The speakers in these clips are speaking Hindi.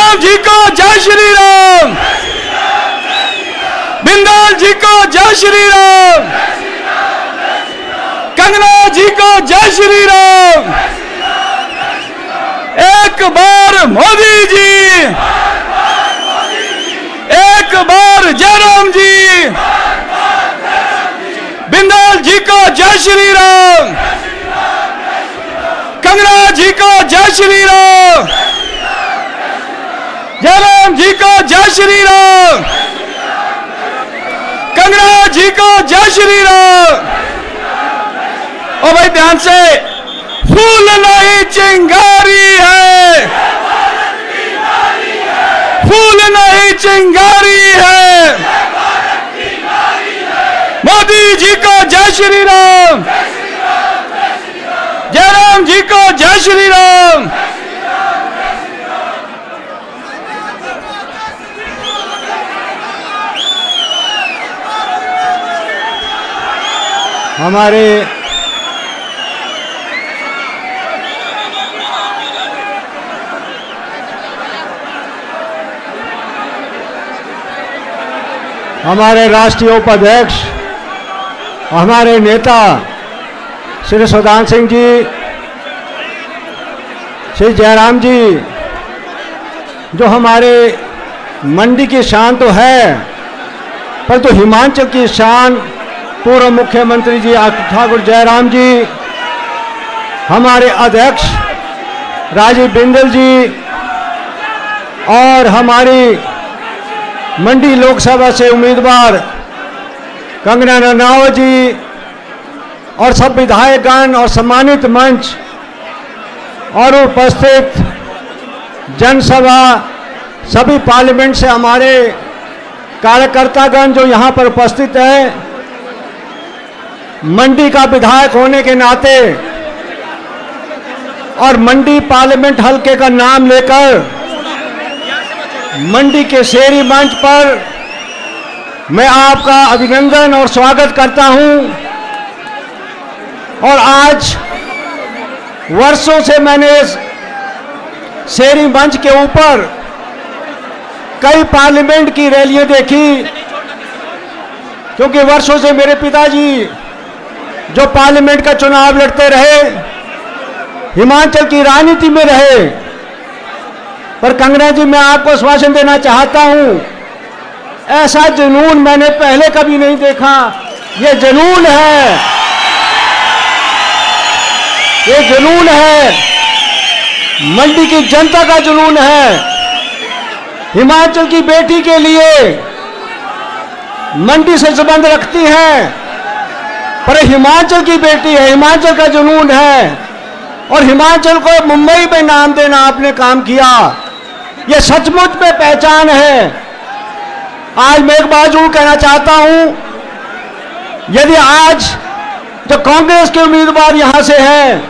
राम जी को जय श्री राम। बिंदल जी को जय श्री राम। कंगना जी को जय श्री राम। एक बार मोदी जी, एक बार जयराम जी। बिंदल जी को जय श्री राम। कंगना जी को जय श्री राम। जयराम जी को जय श्री राम। कंगना जी को जय श्री राम। ओ भाई ध्यान से, फूल नहीं चिंगारी है, फूल नहीं चिंगारी है। मोदी जी को जय श्री राम। जयराम जी को जय श्री राम। हमारे राष्ट्रीय उपाध्यक्ष, हमारे नेता श्री सुधान सिंह जी, श्री जयराम जी, जो हमारे मंडी की शान तो है, परंतु हिमाचल की शान पूर्व मुख्यमंत्री जी ठाकुर जयराम जी, हमारे अध्यक्ष राजीव बिंदल जी और हमारी मंडी लोकसभा से उम्मीदवार कंगना रनावत जी और सब विधायकगण और सम्मानित मंच और उपस्थित जनसभा, सभी पार्लियामेंट से हमारे कार्यकर्तागण जो यहाँ पर उपस्थित हैं, मंडी का विधायक होने के नाते और मंडी पार्लियामेंट हलके का नाम लेकर मंडी के शेरी मंच पर मैं आपका अभिनंदन और स्वागत करता हूं। और आज वर्षों से मैंने शेरी मंच के ऊपर कई पार्लियामेंट की रैलियां देखी, क्योंकि वर्षों से मेरे पिताजी जो पार्लियामेंट का चुनाव लड़ते रहे, हिमाचल की राजनीति में रहे। पर कंगना जी, मैं आपको आश्वासन देना चाहता हूं, ऐसा जुनून मैंने पहले कभी नहीं देखा। ये जुनून है, ये जुनून है, मंडी की जनता का जुनून है। हिमाचल की बेटी के लिए मंडी से संबंध रखती हैं, पर हिमाचल की बेटी है, हिमाचल का जुनून है। और हिमाचल को मुंबई में नाम देना आपने काम किया, ये सचमुच में पहचान है। आज मैं एक बात जरूर कहना चाहता हूं, यदि आज जो कांग्रेस के उम्मीदवार यहां से हैं,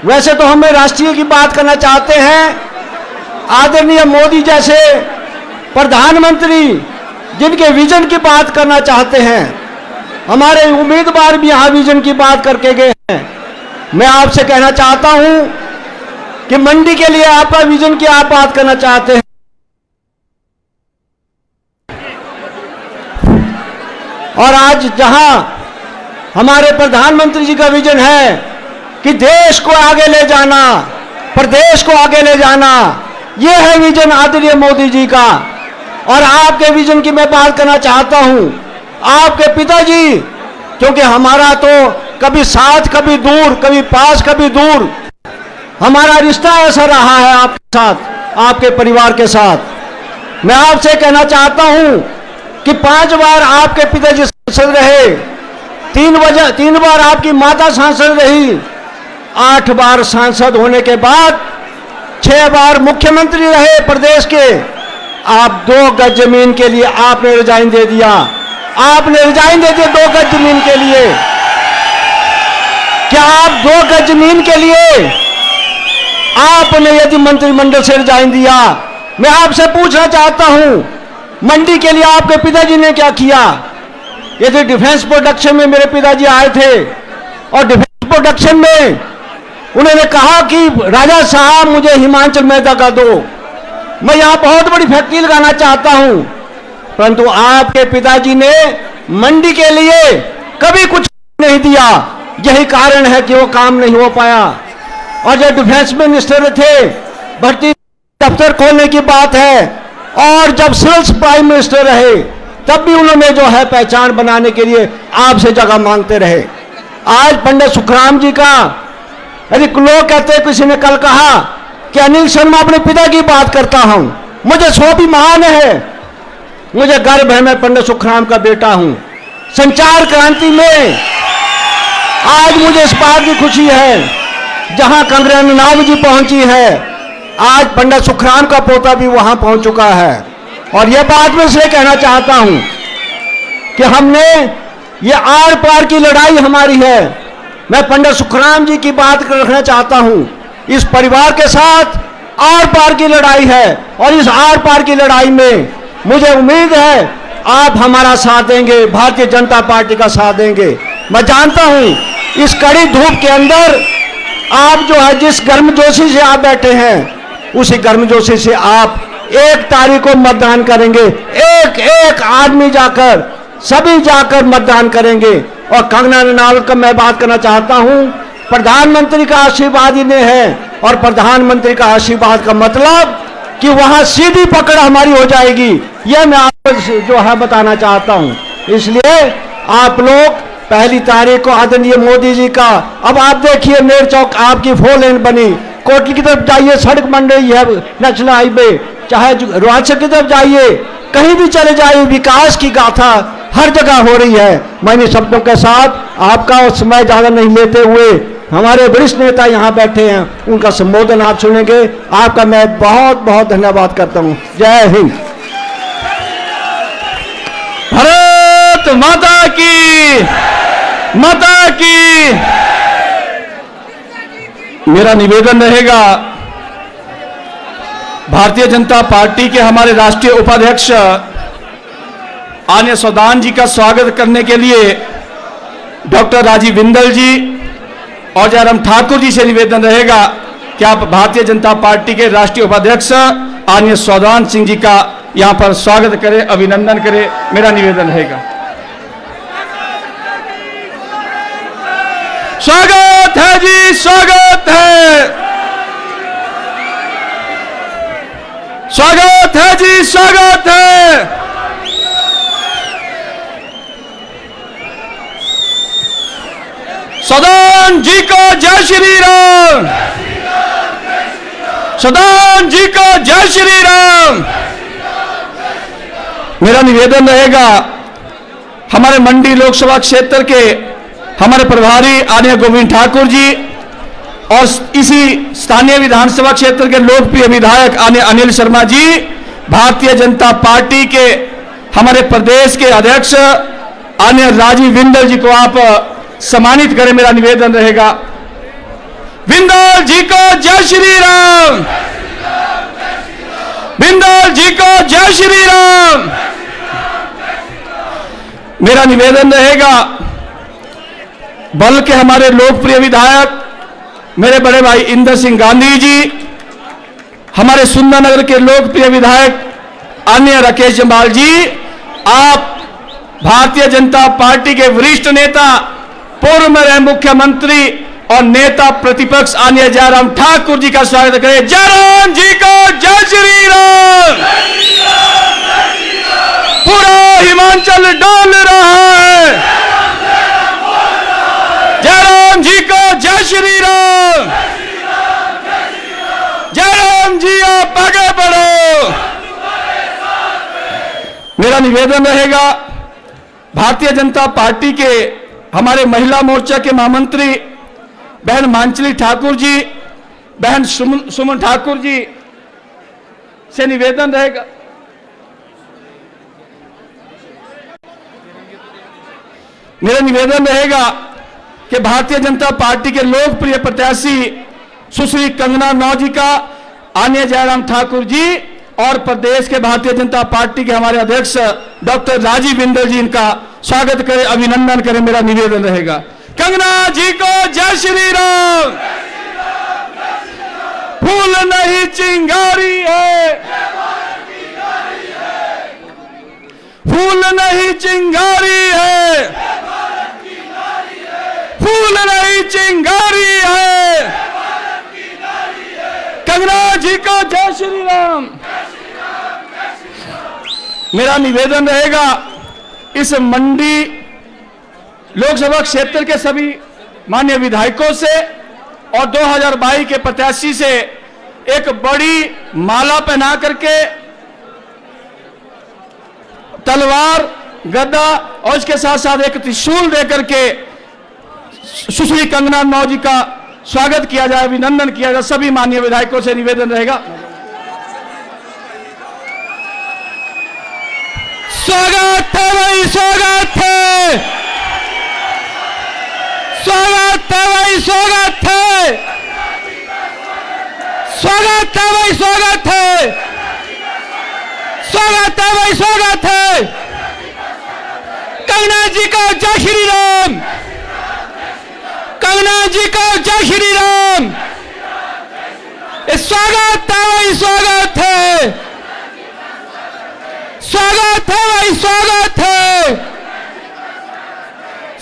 वैसे तो हमें राष्ट्रीय की बात करना चाहते हैं, आदरणीय मोदी जैसे प्रधानमंत्री जिनके विजन की बात करना चाहते हैं, हमारे उम्मीदवार भी यहां विजन की बात करके गए हैं। मैं आपसे कहना चाहता हूं कि मंडी के लिए आपका विजन की आप बात करना चाहते हैं, और आज जहां हमारे प्रधानमंत्री जी का विजन है कि देश को आगे ले जाना, प्रदेश को आगे ले जाना, यह है विजन आदरणीय मोदी जी का। और आपके विजन की मैं बात करना चाहता हूं, आपके पिताजी, क्योंकि हमारा तो कभी साथ कभी दूर, कभी पास कभी दूर, हमारा रिश्ता ऐसा रहा है आपके साथ, आपके परिवार के साथ। मैं आपसे कहना चाहता हूं कि 5 बार आपके पिताजी सांसद रहे, 3 बार आपकी माता सांसद रही, 8 बार सांसद होने के बाद 6 बार मुख्यमंत्री रहे प्रदेश के। आप 2 गज जमीन के लिए आपने रिजाइन दे दिया, आपने रिजाइन दे दिया 2 गज जमीन के लिए। क्या आप 2 गज जमीन के लिए आपने यदि मंत्रिमंडल से रिजाइन दिया, मैं आपसे पूछना चाहता हूं, मंडी के लिए आपके पिताजी ने क्या किया? यदि डिफेंस प्रोडक्शन में मेरे पिताजी आए थे और डिफेंस प्रोडक्शन में उन्होंने कहा कि राजा साहब मुझे हिमाचल में जगह दो, मैं यहां बहुत बड़ी फैक्ट्री लगाना चाहता हूं, परंतु आपके पिताजी ने मंडी के लिए कभी कुछ नहीं दिया। यही कारण है कि वो काम नहीं हो पाया। और जब डिफेंस मिनिस्टर थे, भर्ती दफ्तर खोलने की बात है, और जब सिविल प्राइम मिनिस्टर रहे तब भी उन्होंने जो है पहचान बनाने के लिए आपसे जगह मांगते रहे। आज पंडित सुखराम जी का, यदि लोग कहते हैं, किसी ने कल कहा कि अनिल शर्मा अपने पिता की बात करता हूं, मुझे स्वाभिमान है, मुझे गर्व है, मैं पंडित सुखराम का बेटा हूं। संचार क्रांति में आज मुझे इस बात की खुशी है, जहां कंगना रनावत जी पहुंची है, आज पंडित सुखराम का पोता भी वहां पहुंच चुका है। और यह बात मैं इसलिए कहना चाहता हूं कि हमने ये आर पार की लड़ाई हमारी है। मैं पंडित सुखराम जी की बात रखना चाहता हूं। इस परिवार के साथ आर पार की लड़ाई है, और इस आर पार की लड़ाई में मुझे उम्मीद है आप हमारा साथ देंगे, भारतीय जनता पार्टी का साथ देंगे। मैं जानता हूं इस कड़ी धूप के अंदर आप जो है जिस गर्मजोशी से आप बैठे हैं, उसी गर्मजोशी से आप 1 तारीख को मतदान करेंगे। एक एक आदमी जाकर, सभी जाकर मतदान करेंगे। और कंगना रनावत का मैं बात करना चाहता हूं, प्रधानमंत्री का आशीर्वाद इन्हें है, और प्रधानमंत्री का आशीर्वाद का मतलब कि वहां सीधी पकड़ हमारी हो जाएगी, यह मैं आपको जो है बताना चाहता हूं। इसलिए आप लोग 1 तारीख को आदरणीय मोदी जी का, अब आप देखिए मेर चौक आपकी 4 लेन बनी, कोटली की तरफ जाइए सड़क बन रही है, नेशनल हाईवे, चाहे रोहतक की तरफ जाइए, कहीं भी चले जाइए, विकास की गाथा हर जगह हो रही है। मैंने शब्दों के साथ आपका समय ज्यादा नहीं लेते हुए, हमारे वरिष्ठ नेता यहाँ बैठे हैं, उनका संबोधन आप सुनेंगे। आपका मैं बहुत बहुत धन्यवाद करता हूँ। जय हिंद। भारत माता की, माता की। मेरा निवेदन रहेगा, भारतीय जनता पार्टी के हमारे राष्ट्रीय उपाध्यक्ष आन्य सौदान जी का स्वागत करने के लिए डॉक्टर राजीव बिंदल जी और जयराम ठाकुर जी से निवेदन रहेगा कि आप भारतीय जनता पार्टी के राष्ट्रीय उपाध्यक्ष आन्य सौदान सिंह जी का यहां पर स्वागत करें, अभिनंदन करें। मेरा निवेदन रहेगा। स्वागत है जी, स्वागत है, स्वागत है जी, स्वागत है। सौदान जी को जय श्री राम, सौदान जी को जय श्री राम। मेरा निवेदन रहेगा, हमारे मंडी लोकसभा क्षेत्र के हमारे प्रभारी आर्य गोविंद ठाकुर जी और इसी स्थानीय विधानसभा क्षेत्र के लोकप्रिय विधायक आर्य अनिल शर्मा जी, भारतीय जनता पार्टी के हमारे प्रदेश के अध्यक्ष आर्य राजीव बिंदल जी को आप सम्मानित करें। मेरा निवेदन रहेगा। बिंदल जी को जय श्री राम, बिंदल जी को जय श्री राम। मेरा निवेदन रहेगा, बल के हमारे लोकप्रिय विधायक मेरे बड़े भाई इंदर सिंह गांधी जी, हमारे सुंदरनगर के लोकप्रिय विधायक अन्य राकेश जम्वाल जी, आप भारतीय जनता पार्टी के वरिष्ठ नेता, पूर्व में रहे मुख्यमंत्री और नेता प्रतिपक्ष अन्य जयराम ठाकुर जी का स्वागत करें। जयराम जी को जय श्री राम। पूरा हिमाचल डोल रहा है। जयराम जी को जय श्री राम। जयराम जी आप आगे बढ़ो। मेरा निवेदन रहेगा, भारतीय जनता पार्टी के हमारे महिला मोर्चा के महामंत्री बहन मांचली ठाकुर जी, बहन सुमन ठाकुर जी से निवेदन रहेगा, मेरा निवेदन रहेगा कि भारतीय जनता पार्टी के लोकप्रिय प्रत्याशी सुश्री कंगना रनावत जी का आन्य जयराम ठाकुर जी और प्रदेश के भारतीय जनता पार्टी के हमारे अध्यक्ष डॉक्टर राजीव बिंदल जी, इनका स्वागत करें, अभिनंदन करें। मेरा निवेदन रहेगा। कंगना जी को जय श्री राम। फूल नहीं चिंगारी है, फूल नहीं चिंगारी है, फूल नहीं चिंगारी है। कंगना जी को जय श्री राम। मेरा निवेदन रहेगा इस मंडी लोकसभा क्षेत्र के सभी माननीय विधायकों से और 2022 के प्रत्याशी से एक बड़ी माला पहना करके तलवार, गदा और इसके साथ साथ एक त्रिशूल देकर के सुश्री कंगना रनौत जी का स्वागत किया जाए, अभिनंदन किया जाए। सभी माननीय विधायकों से निवेदन रहेगा। स्वागत है भाई, स्वागत है, स्वागत है भाई, स्वागत है, स्वागत है भाई, स्वागत है, स्वागत है भाई, स्वागत है। कंगना जी को जय श्री राम, कंगना जी को जय श्री राम। स्वागत है भाई, स्वागत है, स्वागत है भाई, स्वागत है,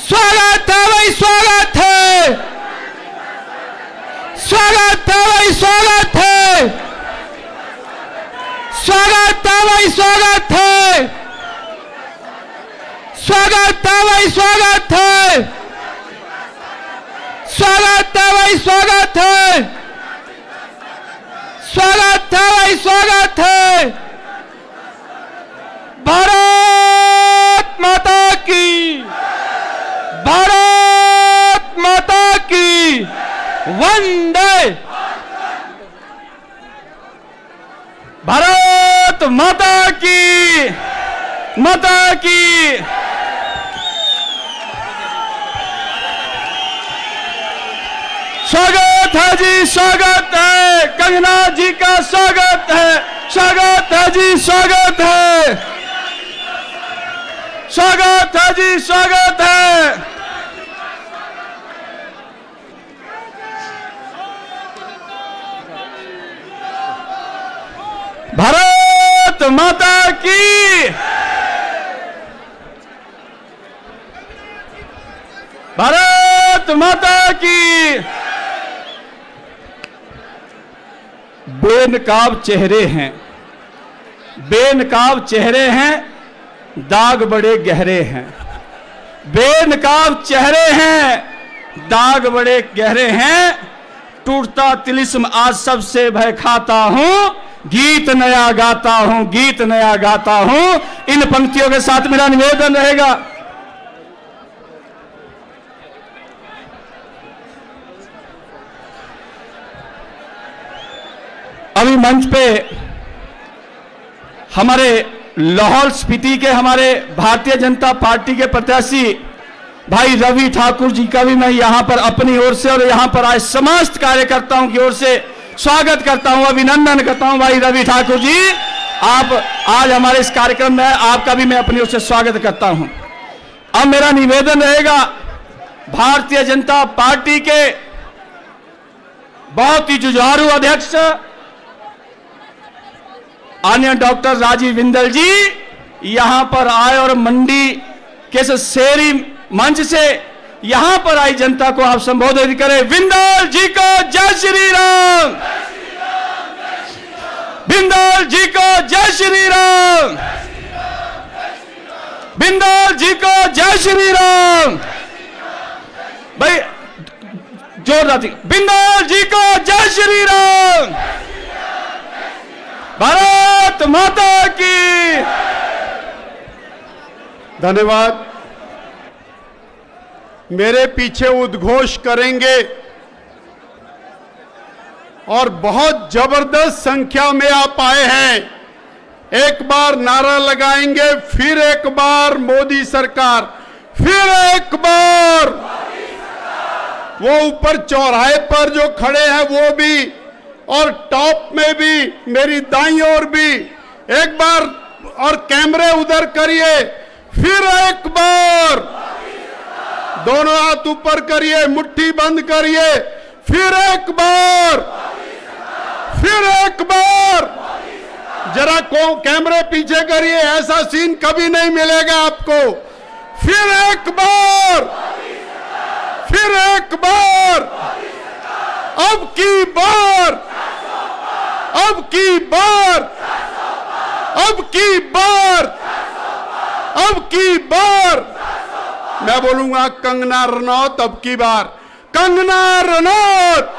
स्वागत है भाई, स्वागत है, स्वागत है भाई, स्वागत है, स्वागत है भाई, स्वागत है, स्वागत है भाई, स्वागत है, स्वागत है भाई, स्वागत है, स्वागत है भाई, स्वागत है। भारत माता की, भारत माता की वंदे, भारत माता की, माता की। स्वागत है जी, स्वागत है, कंगना जी का स्वागत है, स्वागत है जी, स्वागत है, स्वागत है जी, स्वागत है। भारत माता की, भारत माता की। बेनकाब चेहरे हैं, बेनकाब चेहरे हैं, दाग बड़े गहरे हैं। बेनकाब चेहरे हैं, दाग बड़े गहरे हैं। टूटता तिलिस्म आज सबसे भय खाता हूं, गीत नया गाता हूं, गीत नया गाता हूं। इन पंक्तियों के साथ मेरा निवेदन रहेगा, अभी मंच पे हमारे लाहौल स्पीति के हमारे भारतीय जनता पार्टी के प्रत्याशी भाई रवि ठाकुर जी का भी मैं यहां पर अपनी ओर से और यहां पर आज समस्त कार्यकर्ताओं की ओर से स्वागत करता हूं, अभिनंदन करता हूं। भाई रवि ठाकुर जी, आप आज हमारे इस कार्यक्रम में, आपका भी मैं अपनी ओर से स्वागत करता हूं। अब मेरा निवेदन रहेगा भारतीय जनता पार्टी के बहुत ही जुझारू अध्यक्ष आदरणीय डॉक्टर राजीव बिंदल जी यहां पर आए और मंडी के शेरी मंच से यहां पर आई जनता को आप संबोधित करें। बिंदल जी को जय श्री राम, बिंदल जी को जय श्री राम, बिंदल जी को जय श्री राम। भाई जोरदार, बिंदल जी को जय श्री राम। भारत माता की। धन्यवाद। मेरे पीछे उद्घोष करेंगे और बहुत जबरदस्त संख्या में आप आए हैं। एक बार नारा लगाएंगे, फिर एक बार मोदी सरकार, फिर एक बार। वो ऊपर चौराहे पर जो खड़े हैं वो भी, और टॉप में भी, मेरी दाईं ओर भी एक बार, और कैमरे उधर करिए, फिर एक बार। दोनों हाथ ऊपर करिए, मुट्ठी बंद करिए, फिर एक बार, फिर एक बार। जरा को कैमरे पीछे करिए, ऐसा सीन कभी नहीं मिलेगा आपको। फिर एक बार, फिर एक बार, अब की बार, अब की बार, अब की बार, अब की बार, मैं बोलूंगा कंगना रनौत अब की बार, कंगना रनौत,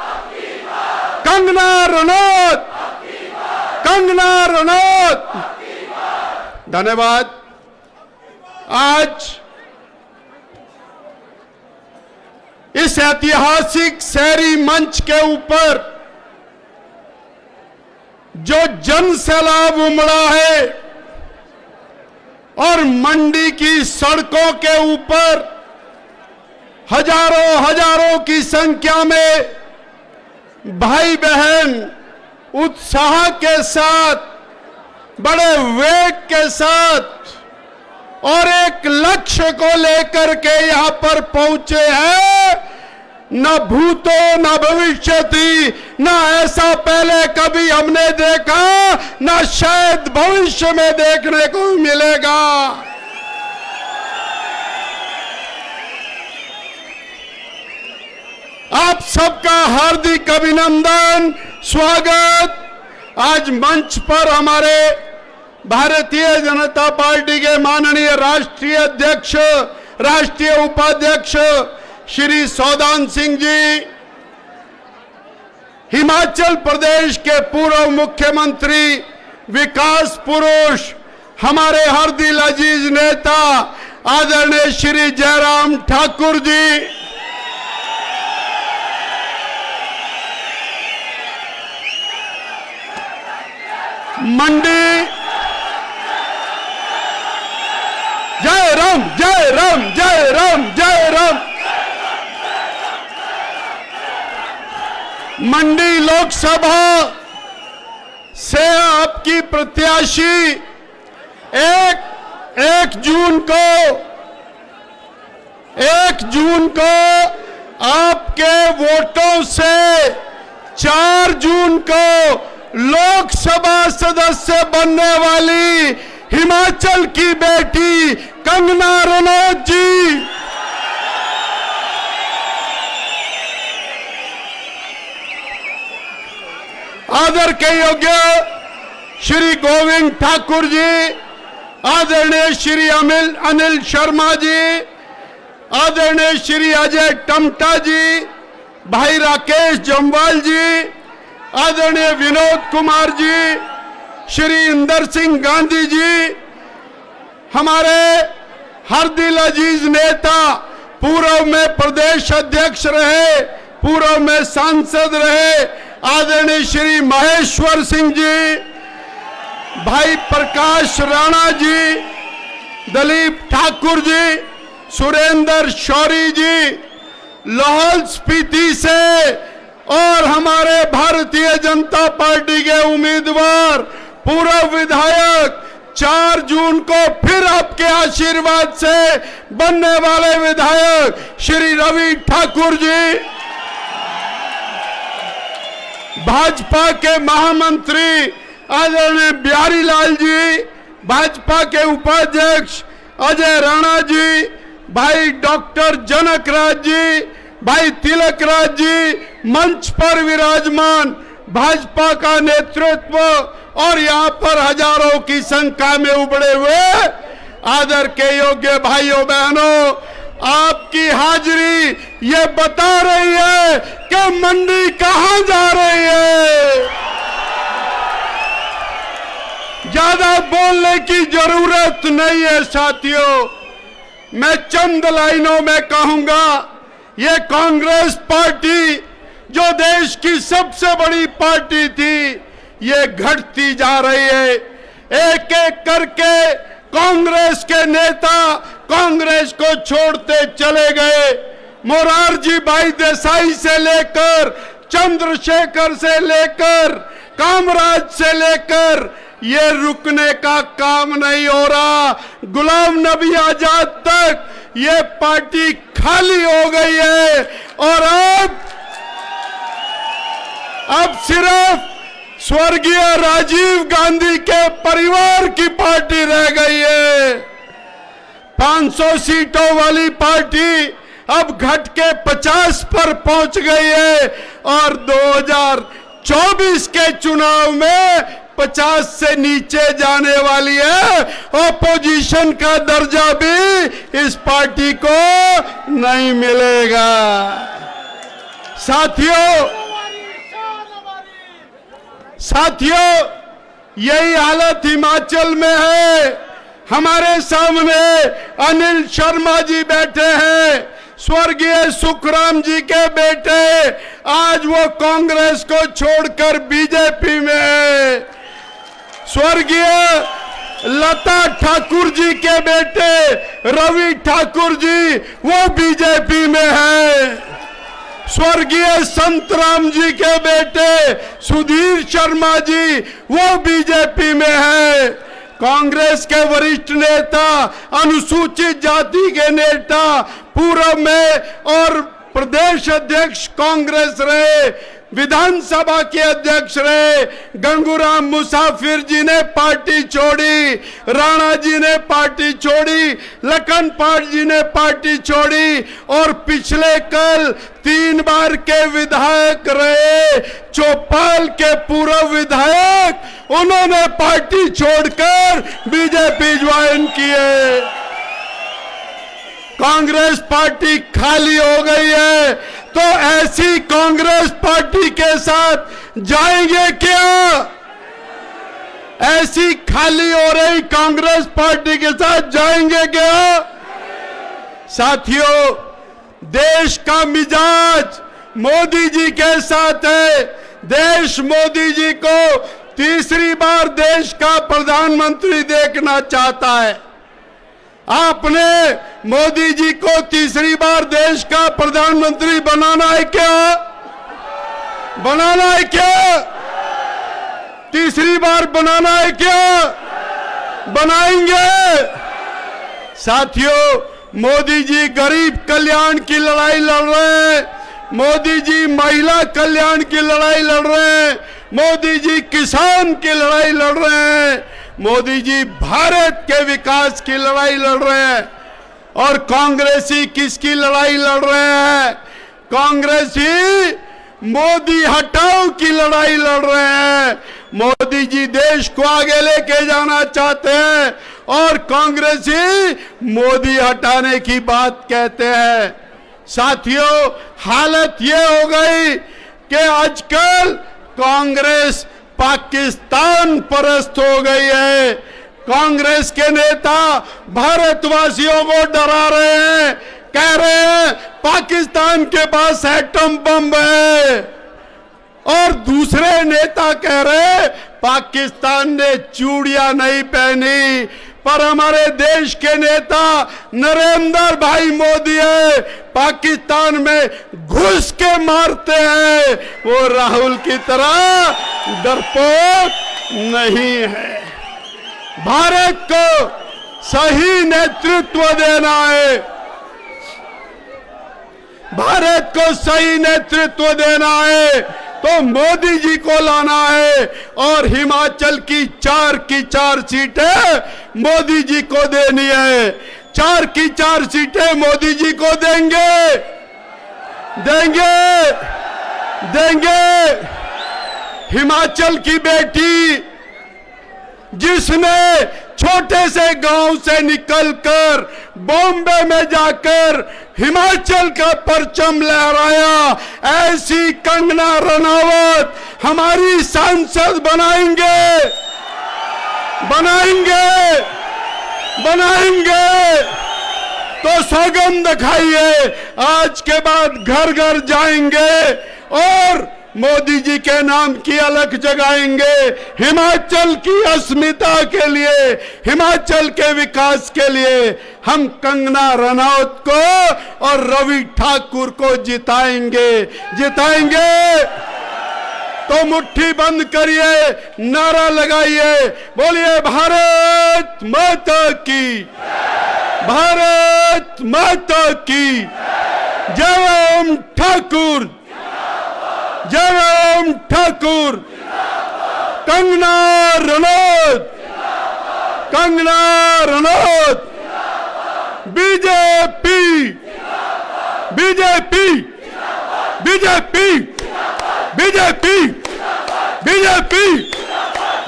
कंगना रनौत, कंगना रनौत। धन्यवाद। आज इस ऐतिहासिक शहरी मंच के ऊपर जो जन सैलाब उमड़ा है और मंडी की सड़कों के ऊपर हजारों हजारों की संख्या में भाई बहन उत्साह के साथ, बड़े वेग के साथ और एक लक्ष्य को लेकर के यहां पर पहुंचे हैं, न भूतो न भविष्यति, न ऐसा पहले कभी हमने देखा, न शायद भविष्य में देखने को मिलेगा। आप सबका हार्दिक अभिनंदन, स्वागत। आज मंच पर हमारे भारतीय जनता पार्टी के माननीय राष्ट्रीय अध्यक्ष, राष्ट्रीय उपाध्यक्ष श्री सौदान सिंह जी, हिमाचल प्रदेश के पूर्व मुख्यमंत्री, विकास पुरुष, हमारे हर दिल अजीज नेता आदरणीय श्री जयराम ठाकुर जी, मंडी, जय राम, जय राम, जय राम, जय राम। मंडी लोकसभा से आपकी प्रत्याशी एक जून को आपके वोटों से 4 जून को लोकसभा सदस्य बनने वाली हिमाचल की बेटी कंगना रनौत जी, आदर के योग्य श्री गोविंद ठाकुर जी, आदरणीय श्री अनिल शर्मा जी, आदरणीय श्री अजय टमटा जी, भाई राकेश जम्वाल जी, आदरणीय विनोद कुमार जी, श्री इंदर सिंह गांधी जी, हमारे हर दिल अजीज नेता, पूर्व में प्रदेश अध्यक्ष रहे, पूर्व में सांसद रहे, आदरणीय श्री महेश्वर सिंह जी, भाई प्रकाश राणा जी, दलीप ठाकुर जी, सुरेंद्र शौरी जी, लाहौल स्पीति से और हमारे भारतीय जनता पार्टी के उम्मीदवार, पूर्व विधायक, 4 जून को फिर आपके आशीर्वाद से बनने वाले विधायक श्री रवि ठाकुर जी, भाजपा के महामंत्री आदरणीय बिहारी लाल जी, भाजपा के उपाध्यक्ष अजय राणा जी, भाई डॉक्टर जनक राज जी, भाई तिलक राज जी, मंच पर विराजमान भाजपा का नेतृत्व और यहाँ पर हजारों की संख्या में उबड़े हुए आदर के योग्य भाइयों बहनों, आपकी हाजिरी ये बता रही है कि मंडी कहां जा रही है। ज्यादा बोलने की जरूरत नहीं है साथियों, मैं चंद लाइनों में कहूंगा, ये कांग्रेस पार्टी जो देश की सबसे बड़ी पार्टी थी, ये घटती जा रही है। एक एक करके कांग्रेस के नेता कांग्रेस को छोड़ते चले गए। मोरारजी भाई देसाई से लेकर, चंद्रशेखर से लेकर, कामराज से लेकर, ये रुकने का काम नहीं हो रहा। गुलाम नबी आजाद तक ये पार्टी खाली हो गई है और अब सिर्फ स्वर्गीय राजीव गांधी के परिवार की पार्टी रह गई है। 500 सीटों वाली पार्टी अब घट के 50 पर पहुंच गई है और 2024 के चुनाव में 50 से नीचे जाने वाली है। ऑपोजिशन का दर्जा भी इस पार्टी को नहीं मिलेगा। साथियों, यही हालत हिमाचल में है। हमारे सामने अनिल शर्मा जी बैठे हैं, स्वर्गीय सुखराम जी के बेटे। आज वो कांग्रेस को छोड़कर बीजेपी में है। स्वर्गीय लता ठाकुर जी के बेटे रवि ठाकुर जी वो बीजेपी में है। स्वर्गीय संतराम जी के बेटे सुधीर शर्मा जी वो बीजेपी में है। कांग्रेस के वरिष्ठ नेता, अनुसूचित जाति के नेता, पूर्व में और प्रदेश अध्यक्ष कांग्रेस रहे, विधानसभा के अध्यक्ष रहे, गंगूराम मुसाफिर जी ने पार्टी छोड़ी, राणा जी ने पार्टी छोड़ी, लखनपाल जी ने पार्टी छोड़ी और पिछले कल 3 बार के विधायक रहे चौपाल के पूर्व विधायक, उन्होंने पार्टी छोड़कर बीजेपी ज्वाइन की है। कांग्रेस पार्टी खाली हो गई है, तो ऐसी कांग्रेस पार्टी के साथ जाएंगे क्या? ऐसी खाली हो रही कांग्रेस पार्टी के साथ जाएंगे क्या? साथियों, देश का मिजाज मोदी जी के साथ है। देश मोदी जी को तीसरी बार देश का प्रधानमंत्री देखना चाहता है। आपने मोदी जी को तीसरी बार देश का प्रधानमंत्री बनाना है क्या? बनाना है क्या? तीसरी बार बनाना है क्या? बनाएंगे। साथियों, मोदी जी गरीब कल्याण की लड़ाई लड़ रहे हैं, मोदी जी महिला कल्याण की लड़ाई लड़ रहे हैं, मोदी जी किसान की लड़ाई लड़ रहे हैं, मोदी जी भारत के विकास की लड़ाई लड़ रहे हैं। और कांग्रेसी किसकी लड़ाई लड़ रहे हैं? कांग्रेसी मोदी हटाओ की लड़ाई लड़ रहे हैं। मोदी जी देश को आगे लेके जाना चाहते हैं और कांग्रेसी मोदी हटाने की बात कहते हैं। साथियों, हालत ये हो गई कि आजकल कांग्रेस पाकिस्तान परस्त हो गई है। कांग्रेस के नेता भारतवासियों को डरा रहे हैं, कह रहे हैं पाकिस्तान के पास एटम बम है, और दूसरे नेता कह रहे हैं पाकिस्तान ने चूड़ियां नहीं पहनी, पर हमारे देश के नेता नरेंद्र भाई मोदी है, पाकिस्तान में घुस के मारते हैं। वो राहुल की तरह डरपोक नहीं है। भारत को सही नेतृत्व देना है, भारत को सही नेतृत्व देना है तो मोदी जी को लाना है, और हिमाचल की 4 की 4 सीटें मोदी जी को देनी है। 4 की 4 सीटें मोदी जी को देंगे, देंगे, देंगे। हिमाचल की बेटी जिसने छोटे से गांव से निकलकर बॉम्बे में जाकर हिमाचल का परचम लहराया, ऐसी कंगना रनावत हमारी सांसद बनाएंगे, बनाएंगे, बनाएंगे। तो सौगंध खाइए, आज के बाद घर घर जाएंगे और मोदी जी के नाम की अलख जगाएंगे। हिमाचल की अस्मिता के लिए, हिमाचल के विकास के लिए हम कंगना रनौत को और रवि ठाकुर को जिताएंगे, जिताएंगे। तो मुट्ठी बंद करिए, नारा लगाइए, बोलिए भारत माता की, भारत माता की जय। ओम ठाकुर, जय Om Thakur. Kangana Ranaut, Kangana Ranaut, BJP, BJP, BJP, BJP, BJP,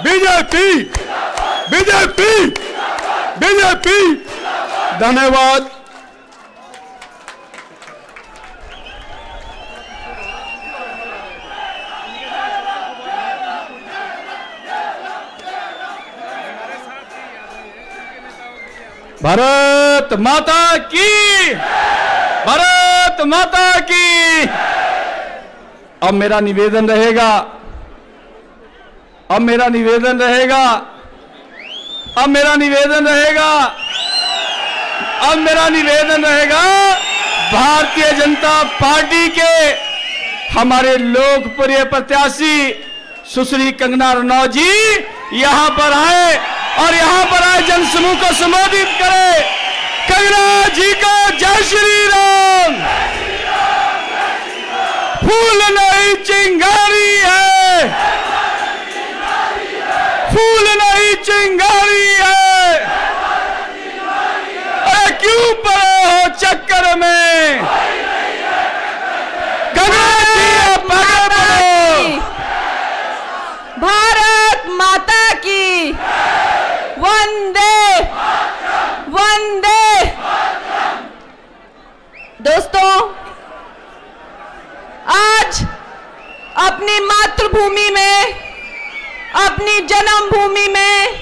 BJP, BJP, BJP. धन्यवाद। भारत माता की, भारत माता की। अब मेरा निवेदन रहेगा, अब मेरा निवेदन रहेगा, अब मेरा निवेदन रहेगा, अब मेरा निवेदन रहेगा, भारतीय जनता पार्टी के हमारे लोकप्रिय प्रत्याशी सुश्री कंगना रनौत जी यहां पर आए और यहां पर आए जनसमूह को संबोधित करें। कंगना जी को जय श्री राम। फूल नहीं चिंगारी है, फूल नहीं चिंगारी है, अरे क्यों पड़े हो चक्कर में। कंगना जी आप आगे बढ़ो। भारत माता की वंदे वंदे। दोस्तों, आज अपनी मातृभूमि में, अपनी जन्मभूमि में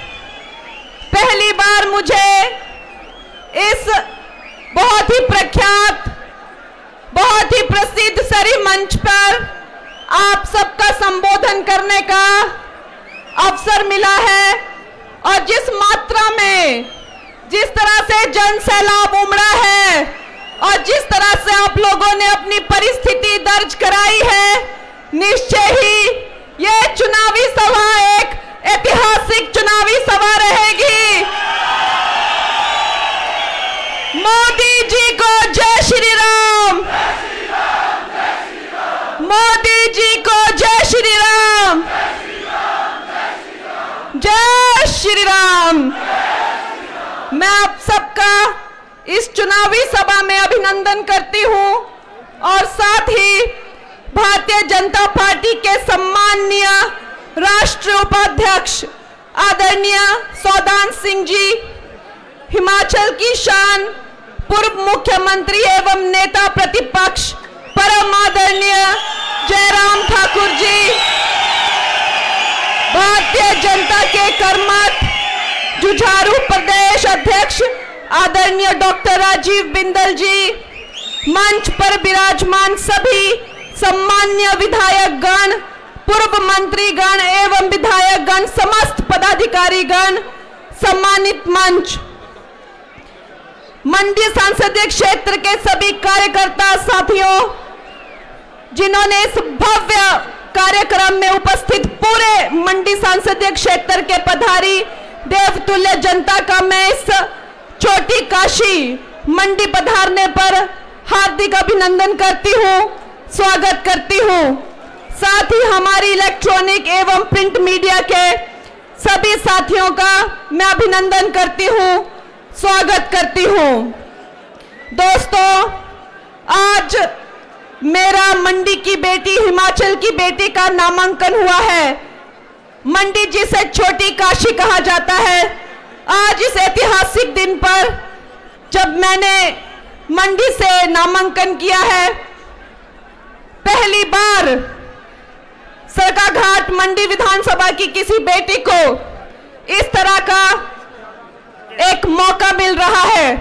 पहली बार मुझे इस बहुत ही प्रख्यात, बहुत ही प्रसिद्ध सरी मंच पर आप सबका संबोधन करने का अवसर मिला है। और जिस मात्रा में, जिस तरह से जन सैलाब उमड़ा है और जिस तरह से आप लोगों ने अपनी परिस्थिति दर्ज कराई है, निश्चय ही ये चुनावी सभा एक ऐतिहासिक चुनावी सभा रहेगी। मोदी जी को जय श्री राम, मोदी जी को जय श्री राम, जय श्री राम। मैं आप सबका इस चुनावी सभा में अभिनंदन करती हूं और साथ ही भारतीय जनता पार्टी के सम्माननीय राष्ट्रीय उपाध्यक्ष आदरणीय सौदान सिंह जी, हिमाचल की शान, पूर्व मुख्यमंत्री एवं नेता प्रतिपक्ष परम आदरणीय जयराम ठाकुर जी, भारतीय जनता के कर्मठ जुझारू प्रदेश अध्यक्ष आदरणीय डॉक्टर राजीव बिंदल जी, मंच पर विराजमान सभी सम्मान्य विधायक गण, पूर्व मंत्री गण एवं विधायक गण, समस्त पदाधिकारी गण, सम्मानित मंच, मंडी संसदीय क्षेत्र के सभी कार्यकर्ता साथियों, जिन्होंने इस भव्य कार्यक्रम में उपस्थित पूरे मंडी संसदीय क्षेत्र के पधारी देवतुल्य जनता का मैं इस छोटी काशी मंडी पधारने पर हार्दिक अभिनंदन करती हूँ, स्वागत करती हूँ। साथ ही हमारी इलेक्ट्रॉनिक एवं प्रिंट मीडिया के सभी साथियों का मैं अभिनंदन करती हूँ, स्वागत करती हूँ। दोस्तों, आज मेरा मंडी की बेटी, हिमाचल की बेटी का नामांकन हुआ है। मंडी जिसे छोटी काशी कहा जाता है, आज इस ऐतिहासिक दिन पर जब मैंने मंडी से नामांकन किया है, पहली बार सरकाघाट मंडी विधानसभा की किसी बेटी को इस तरह का एक मौका मिल रहा है।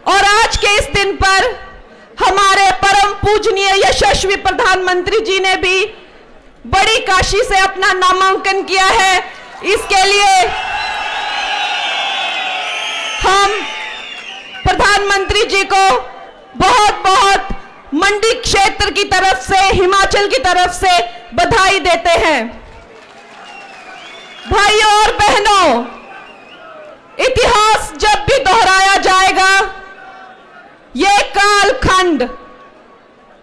और आज के इस दिन पर हमारे परम पूजनीय यशस्वी प्रधानमंत्री जी ने भी बड़ी काशी से अपना नामांकन किया है। इसके लिए हम प्रधानमंत्री जी को बहुत बहुत मंडी क्षेत्र की तरफ से, हिमाचल की तरफ से बधाई देते हैं। भाइयों और बहनों, इतिहास जब भी दोहराया जाएगा, ये कालखंड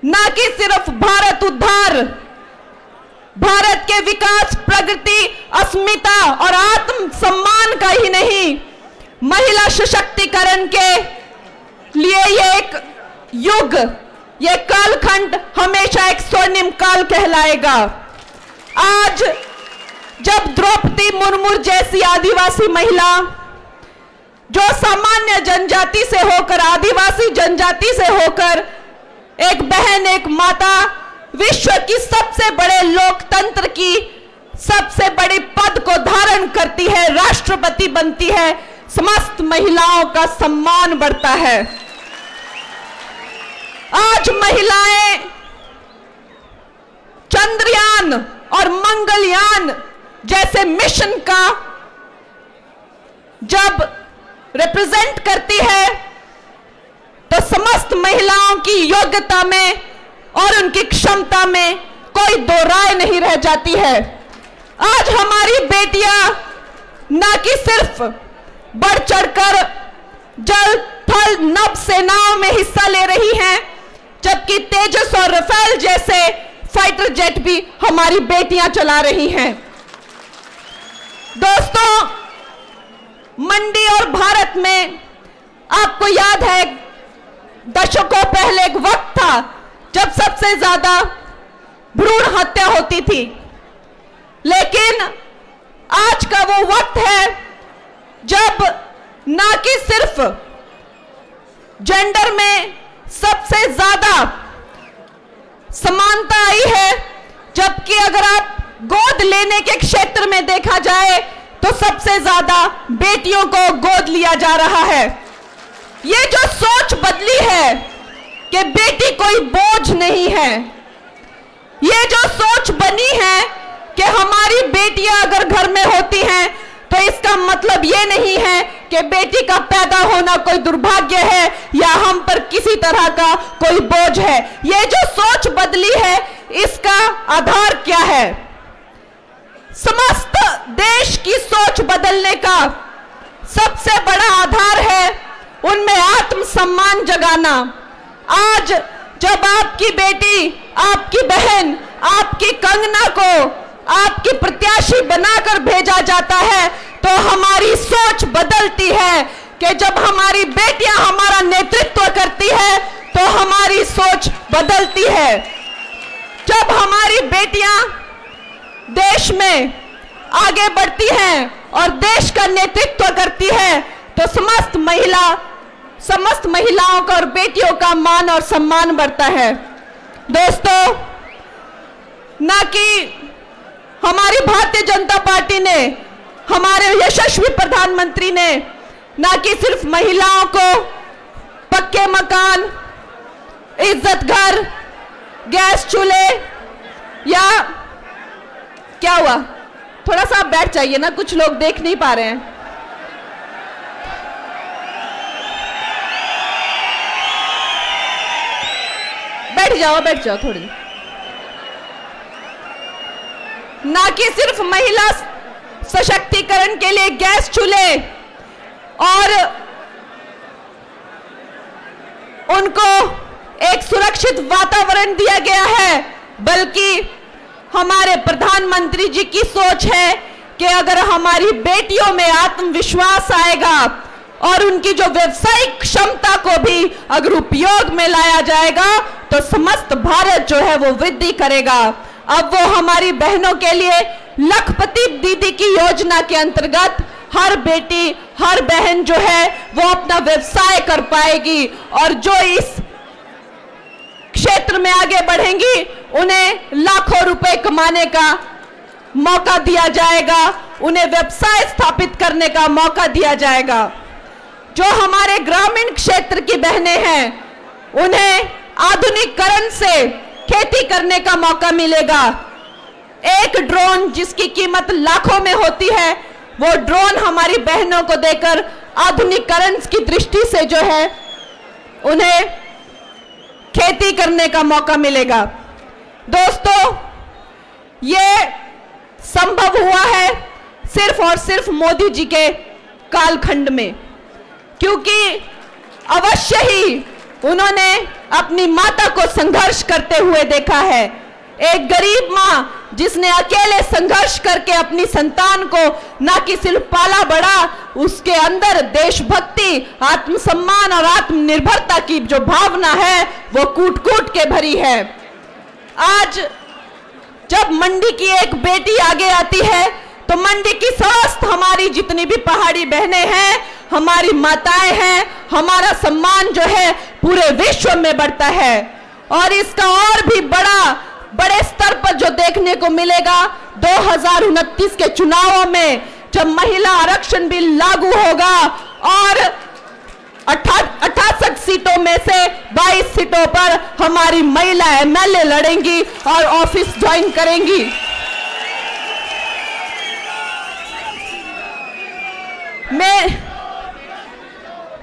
न कि सिर्फ भारत उद्धार, भारत के विकास, प्रगति, अस्मिता और आत्म सम्मान का ही नहीं, महिला सशक्तिकरण के लिए ये एक युग, ये कालखंड हमेशा एक स्वर्णिम काल कहलाएगा। आज जब द्रौपदी मुर्मू जैसी आदिवासी महिला, जो सामान्य जनजाति से होकर, आदिवासी जनजाति से होकर एक बहन, एक माता, विश्व की सबसे बड़े लोकतंत्र की सबसे बड़ी पद को धारण करती है, राष्ट्रपति बनती है, समस्त महिलाओं का सम्मान बढ़ता है। आज महिलाएं चंद्रयान और मंगलयान जैसे मिशन का जब रिप्रेजेंट करती है तो समस्त महिलाओं की योग्यता में और उनकी क्षमता में कोई दो राय नहीं रह जाती है। आज हमारी बेटियां न कि सिर्फ बढ़ चढ़कर जल, थल, नभ सेनाओं में हिस्सा ले रही हैं, जबकि तेजस और राफेल जैसे फाइटर जेट भी हमारी बेटियां चला रही हैं। दोस्तों, मंडी और भारत में आपको याद है दशकों पहले एक वक्त था जब सबसे ज्यादा भ्रूण हत्या होती थी, लेकिन आज का वो वक्त है जब ना कि सिर्फ जेंडर में सबसे ज्यादा समानता आई है, जबकि अगर आप गोद लेने के क्षेत्र में देखा जाए तो सबसे ज्यादा बेटियों को गोद लिया जा रहा है। ये जो सोच बदली है कि बेटी कोई बोझ नहीं है, ये जो सोच बनी है कि हमारी बेटियां अगर घर में होती हैं तो इसका मतलब ये नहीं है कि बेटी का पैदा होना कोई दुर्भाग्य है या हम पर किसी तरह का कोई बोझ है। ये जो सोच बदली है, इसका आधार क्या है? समस्त देश की सोच बदलने का सबसे बड़ा आधार है उनमें आत्मसम्मान जगाना। आज जब आपकी बेटी, आपकी बहन, आपकी कंगना को आपकी प्रत्याशी बनाकर भेजा जाता है तो हमारी सोच बदलती है कि जब हमारी बेटियां हमारा नेतृत्व करती है तो हमारी सोच बदलती है। जब हमारी बेटियां देश में आगे बढ़ती हैं और देश का नेतृत्व करती है तो समस्त महिलाओं का और बेटियों का मान और सम्मान बढ़ता है। दोस्तों, ना कि हमारी भारतीय जनता पार्टी ने, हमारे यशस्वी प्रधानमंत्री ने ना कि सिर्फ महिलाओं को पक्के मकान, इज्जत घर, गैस चूल्हे, या क्या हुआ, थोड़ा सा आप बैठ जाइए ना, कुछ लोग देख नहीं पा रहे हैं। बैठ जाओ थोड़ी। ना कि सिर्फ महिला सशक्तिकरण के लिए गैस चूल्हे और उनको एक सुरक्षित वातावरण दिया गया है, बल्कि हमारे प्रधानमंत्री जी की सोच है कि अगर हमारी बेटियों में आत्मविश्वास आएगा और उनकी जो व्यवसायिक क्षमता को भी अगर उपयोग में लाया जाएगा तो समस्त भारत जो है वो वृद्धि करेगा। अब वो हमारी बहनों के लिए लखपति दीदी की योजना के अंतर्गत हर बेटी, हर बहन जो है वो अपना व्यवसाय कर पाएगी और जो इस क्षेत्र में आगे बढ़ेंगी उन्हें लाखों रुपए कमाने का मौका दिया जाएगा, उन्हें व्यवसाय स्थापित करने का मौका दिया जाएगा। जो हमारे ग्रामीण क्षेत्र की बहनें हैं उन्हें आधुनिकीकरण से खेती करने का मौका मिलेगा। एक ड्रोन जिसकी कीमत लाखों में होती है, वो ड्रोन हमारी बहनों को देकर आधुनिकीकरण की दृष्टि से जो है उन्हें खेती करने का मौका मिलेगा। दोस्तों, ये संभव हुआ है सिर्फ और सिर्फ मोदी जी के कालखंड में, क्योंकि अवश्य ही उन्होंने अपनी माता को संघर्ष करते हुए देखा है। एक गरीब मां जिसने अकेले संघर्ष करके अपनी संतान को न कि सिर्फ पाला बड़ा, उसके अंदर देशभक्ति, आत्मसम्मान और आत्मनिर्भरता की जो भावना है वो कूट कूट के भरी है। आज जब मंडी की एक बेटी आगे आती है तो मंडी की समस्त हमारी जितनी भी पहाड़ी बहनें हैं, हमारी माताएं हैं, हमारा सम्मान जो है पूरे विश्व में बढ़ता है। और इसका और भी बड़े स्तर पर जो देखने को मिलेगा 2029 के चुनावों में, जब महिला आरक्षण बिल लागू होगा और 68 सीटों में से 22 सीटों पर हमारी महिला एमएलए लड़ेंगी और ऑफिस ज्वाइन करेंगी।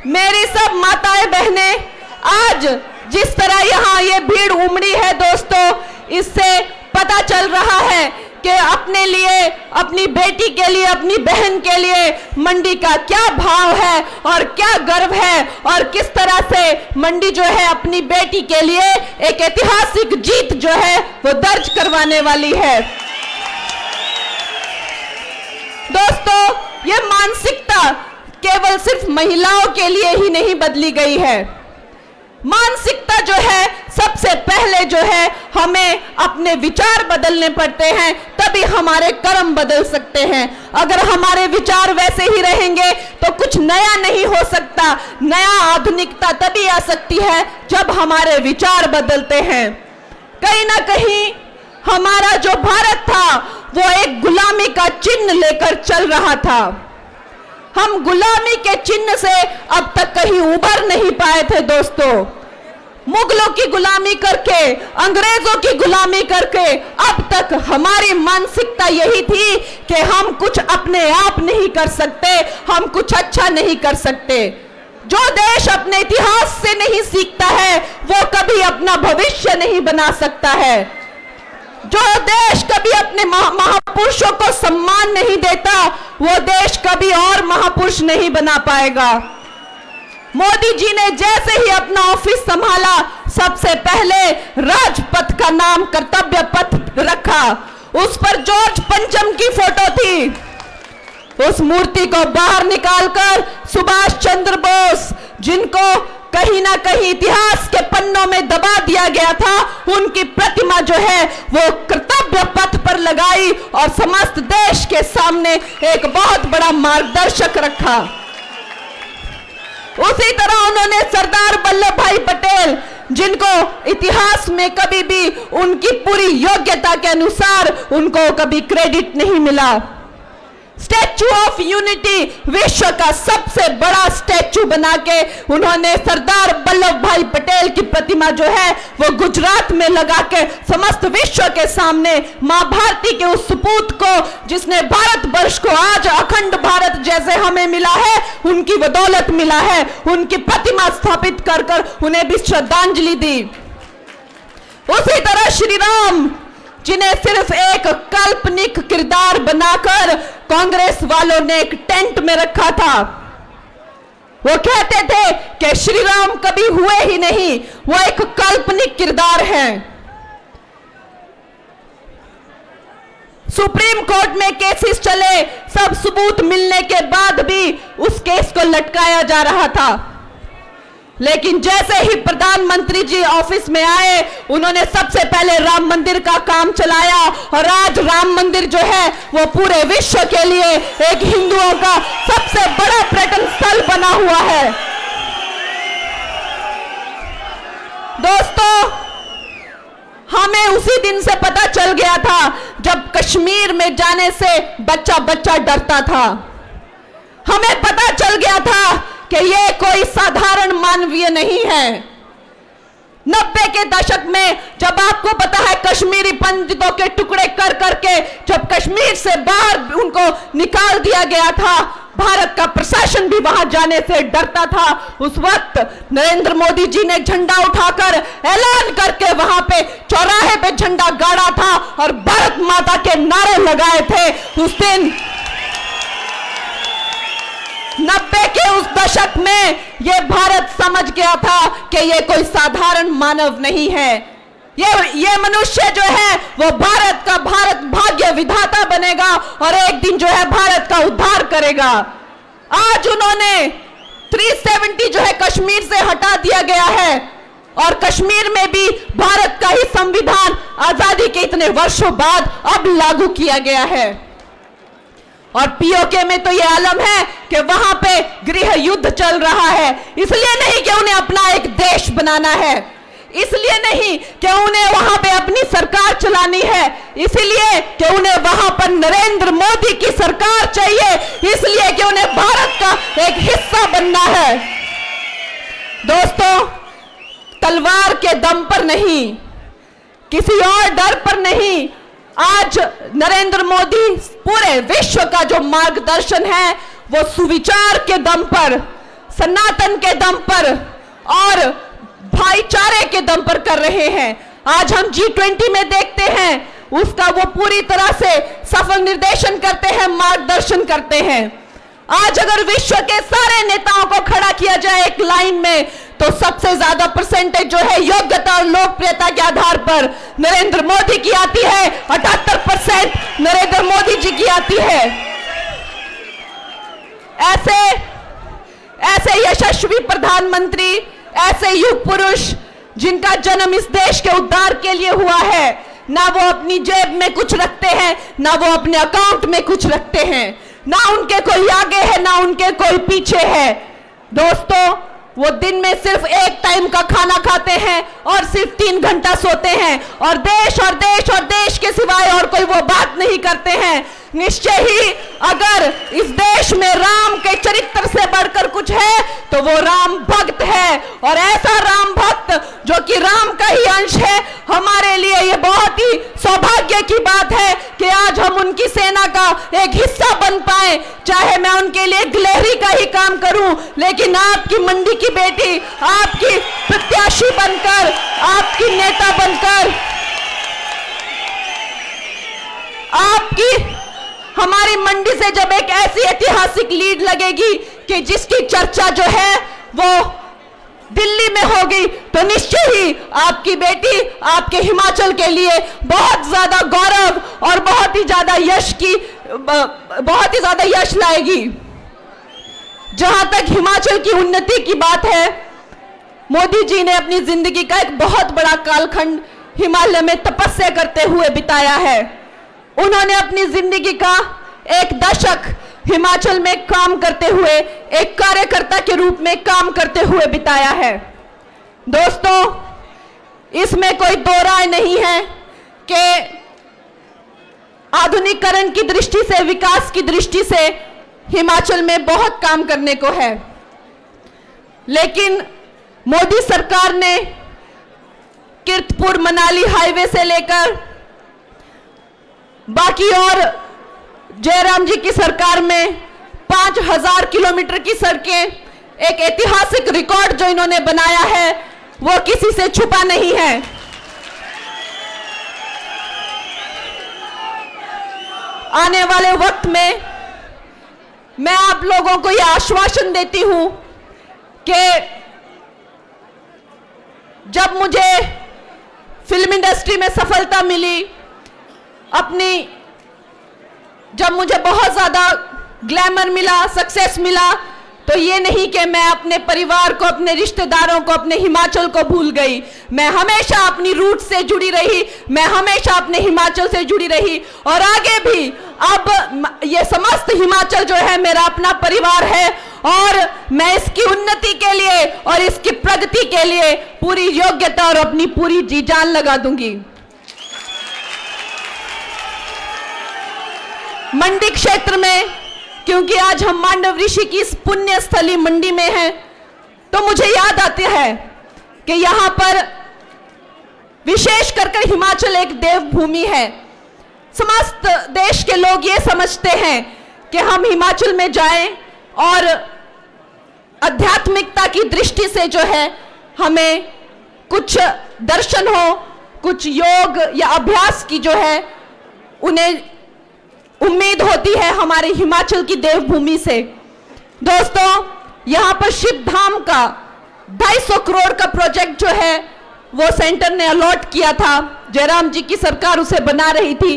मेरी सब माताएं बहनें, आज जिस तरह यहाँ ये भीड़ उमड़ी है दोस्तों, इससे पता चल रहा है कि अपने लिए, अपनी बेटी के लिए, अपनी बहन के लिए मंडी का क्या भाव है और क्या गर्व है, और किस तरह से मंडी जो है अपनी बेटी के लिए एक ऐतिहासिक जीत जो है वो दर्ज करवाने वाली है। दोस्तों, ये मानसिकता केवल सिर्फ महिलाओं के लिए ही नहीं बदली गई है। मानसिकता जो है सबसे पहले जो है हमें अपने विचार बदलने पड़ते हैं, तभी हमारे कर्म बदल सकते हैं। अगर हमारे विचार वैसे ही रहेंगे तो कुछ नया नहीं हो सकता। नया आधुनिकता तभी आ सकती है जब हमारे विचार बदलते हैं। कहीं ना कहीं हमारा जो भारत था वो एक गुलामी का चिन्ह लेकर चल रहा था। हम गुलामी के चिन्ह से अब तक कहीं उबर नहीं पाए थे दोस्तों। मुगलों की गुलामी करके, अंग्रेजों की गुलामी करके अब तक हमारी मानसिकता यही थी कि हम कुछ अपने आप नहीं कर सकते, हम कुछ अच्छा नहीं कर सकते। जो देश अपने इतिहास से नहीं सीखता है वो कभी अपना भविष्य नहीं बना सकता है। जो देश कभी अपने महापुरुषों को सम्मान नहीं देता वो देश कभी और महापुरुष नहीं बना पाएगा। मोदी जी ने जैसे ही अपना ऑफिस संभाला, सबसे पहले राजपथ का नाम कर्तव्य पथ रखा। उस पर जॉर्ज पंचम की फोटो थी। उस मूर्ति को बाहर निकालकर सुभाष चंद्र बोस, जिनको कहीं ना कहीं इतिहास के पन्नों में दबा दिया गया था, उनकी प्रतिमा जो है वो कर्तव्य पथ पर लगाई और समस्त देश के सामने एक बहुत बड़ा मार्गदर्शक रखा। उसी तरह उन्होंने सरदार वल्लभ भाई पटेल, जिनको इतिहास में कभी भी उनकी पूरी योग्यता के अनुसार उनको कभी क्रेडिट नहीं मिला। स्टैचू ऑफ यूनिटी, विश्व का सबसे बड़ा स्टैचू बना के उन्होंने सरदार वल्लभ भाई पटेल की प्रतिमा जो है वो गुजरात में लगा के समस्त विश्व के सामने मां भारती के उस सपूत को, जिसने भारत वर्ष को आज अखंड भारत जैसे हमें मिला है, उनकी बदौलत मिला है, उनकी प्रतिमा स्थापित कर कर उन्हें भी श्रद्धांजलि दी। उसी तरह श्री राम, जिन्हें सिर्फ एक काल्पनिक किरदार बनाकर कांग्रेस वालों ने एक टेंट में रखा था। वो कहते थे कि श्री राम कभी हुए ही नहीं, वो एक काल्पनिक किरदार है। सुप्रीम कोर्ट में केसेस चले, सब सबूत मिलने के बाद भी उस केस को लटकाया जा रहा था। लेकिन जैसे ही प्रधानमंत्री जी ऑफिस में आए, उन्होंने सबसे पहले राम मंदिर का काम चलाया और आज राम मंदिर जो है वो पूरे विश्व के लिए एक हिंदुओं का सबसे बड़ा पर्यटन स्थल बना हुआ है। दोस्तों, हमें उसी दिन से पता चल गया था जब कश्मीर में जाने से बच्चा बच्चा डरता था। हमें पता चल गया था कि ये कोई साधारण मानवीय नहीं है। 90 के दशक में जब आपको पता है कश्मीरी पंडितों के टुकड़े कर करके जब कश्मीर से बाहर उनको निकाल दिया गया था, भारत का प्रशासन भी वहां जाने से डरता था। उस वक्त नरेंद्र मोदी जी ने झंडा उठाकर ऐलान करके वहां पे चौराहे पे झंडा गाड़ा था और भारत माता के नारे लगाए थे। उस दिन 90 के उस दशक में यह भारत समझ गया था कि यह कोई साधारण मानव नहीं है। ये मनुष्य जो है वो भारत का भारत भाग्य विधाता बनेगा और एक दिन जो है भारत का उद्धार करेगा। आज उन्होंने 370 जो है कश्मीर से हटा दिया गया है और कश्मीर में भी भारत का ही संविधान आजादी के इतने वर्षों बाद अब लागू किया गया है। और पीओके में तो यह आलम है कि वहां पे गृह युद्ध चल रहा है, इसलिए नहीं कि उन्हें अपना एक देश बनाना है, इसलिए नहीं कि उन्हें वहां पे अपनी सरकार चलानी है, इसलिए कि उन्हें वहां पर नरेंद्र मोदी की सरकार चाहिए, इसलिए कि उन्हें भारत का एक हिस्सा बनना है। दोस्तों, तलवार के दम पर नहीं, किसी और डर पर नहीं, आज नरेंद्र मोदी पूरे विश्व का जो मार्गदर्शन है वो सुविचार के दम पर, सनातन के दम पर और भाईचारे के दम पर कर रहे हैं। आज हम G20 में देखते हैं उसका वो पूरी तरह से सफल निर्देशन करते हैं, मार्गदर्शन करते हैं। आज अगर विश्व के सारे नेताओं को खड़ा किया जाए एक लाइन में तो सबसे ज्यादा परसेंटेज जो है योग्यता और लोकप्रियता के आधार पर नरेंद्र मोदी की आती है, 78% नरेंद्र मोदी जी की आती है। ऐसे यशस्वी प्रधानमंत्री, ऐसे युग पुरुष जिनका जन्म इस देश के उद्धार के लिए हुआ है, ना वो अपनी जेब में कुछ रखते हैं, ना वो अपने अकाउंट में कुछ रखते हैं, ना उनके कोई आगे है, ना उनके कोई पीछे है। दोस्तों, वो दिन में सिर्फ एक टाइम का खाना खाते हैं और सिर्फ 3 घंटा सोते हैं और देश और देश और देश के सिवाय और कोई वो बात नहीं करते हैं। निश्चय ही अगर इस देश में राम के चरित्र से बढ़कर कुछ है तो वो राम भक्त है, और ऐसा राम भक्त जो कि राम का ही अंश है, हमारे लिए ये बहुत ही सौभाग्य की बात है कि आज हम उनकी सेना का एक हिस्सा बन पाए। चाहे मैं उनके लिए गिलहरी का ही काम करूं, लेकिन आपकी मंडी की बेटी, आपकी प्रत्याशी बनकर, आपकी नेता बनकर, आपकी हमारी मंडी से जब एक ऐसी ऐतिहासिक लीड लगेगी कि जिसकी चर्चा जो है वो दिल्ली में होगी, तो निश्चय ही आपकी बेटी आपके हिमाचल के लिए बहुत ज्यादा गौरव और बहुत ही ज्यादा यश लाएगी। जहां तक हिमाचल की उन्नति की बात है, मोदी जी ने अपनी जिंदगी का एक बहुत बड़ा कालखंड हिमालय में तपस्या करते हुए बिताया है। उन्होंने अपनी जिंदगी का एक दशक हिमाचल में काम करते हुए, एक कार्यकर्ता के रूप में काम करते हुए बिताया है। दोस्तों, इसमें कोई दो राय नहीं है कि आधुनिकीकरण की दृष्टि से, विकास की दृष्टि से हिमाचल में बहुत काम करने को है, लेकिन मोदी सरकार ने कीरतपुर मनाली हाईवे से लेकर बाकी और जयराम जी की सरकार में 5000 किलोमीटर की सड़कें, एक ऐतिहासिक रिकॉर्ड जो इन्होंने बनाया है वो किसी से छुपा नहीं है। आने वाले वक्त में मैं आप लोगों को यह आश्वासन देती हूं कि जब मुझे फिल्म इंडस्ट्री में सफलता मिली, जब मुझे बहुत ज्यादा ग्लैमर मिला, सक्सेस मिला, तो ये नहीं कि मैं अपने परिवार को, अपने रिश्तेदारों को, अपने हिमाचल को भूल गई। मैं हमेशा अपनी रूट से जुड़ी रही, मैं हमेशा अपने हिमाचल से जुड़ी रही और आगे भी। अब ये समस्त हिमाचल जो है मेरा अपना परिवार है और मैं इसकी उन्नति के लिए और इसकी प्रगति के लिए पूरी योग्यता और अपनी पूरी जी जान लगा दूंगी। मंडी क्षेत्र में, क्योंकि आज हम मांडव ऋषि की इस पुण्य स्थली मंडी में हैं, तो मुझे याद आती है कि यहां पर विशेष कर हिमाचल एक देवभूमि है। समस्त देश के लोग ये समझते हैं कि हम हिमाचल में जाएं और आध्यात्मिकता की दृष्टि से जो है हमें कुछ दर्शन हो, कुछ योग या अभ्यास की जो है उन्हें उम्मीद होती है हमारे हिमाचल की देवभूमि से। दोस्तों, यहां पर शिव धाम का 250 करोड़ का प्रोजेक्ट जो है वो सेंटर ने अलॉट किया था। जयराम जी की सरकार उसे बना रही थी,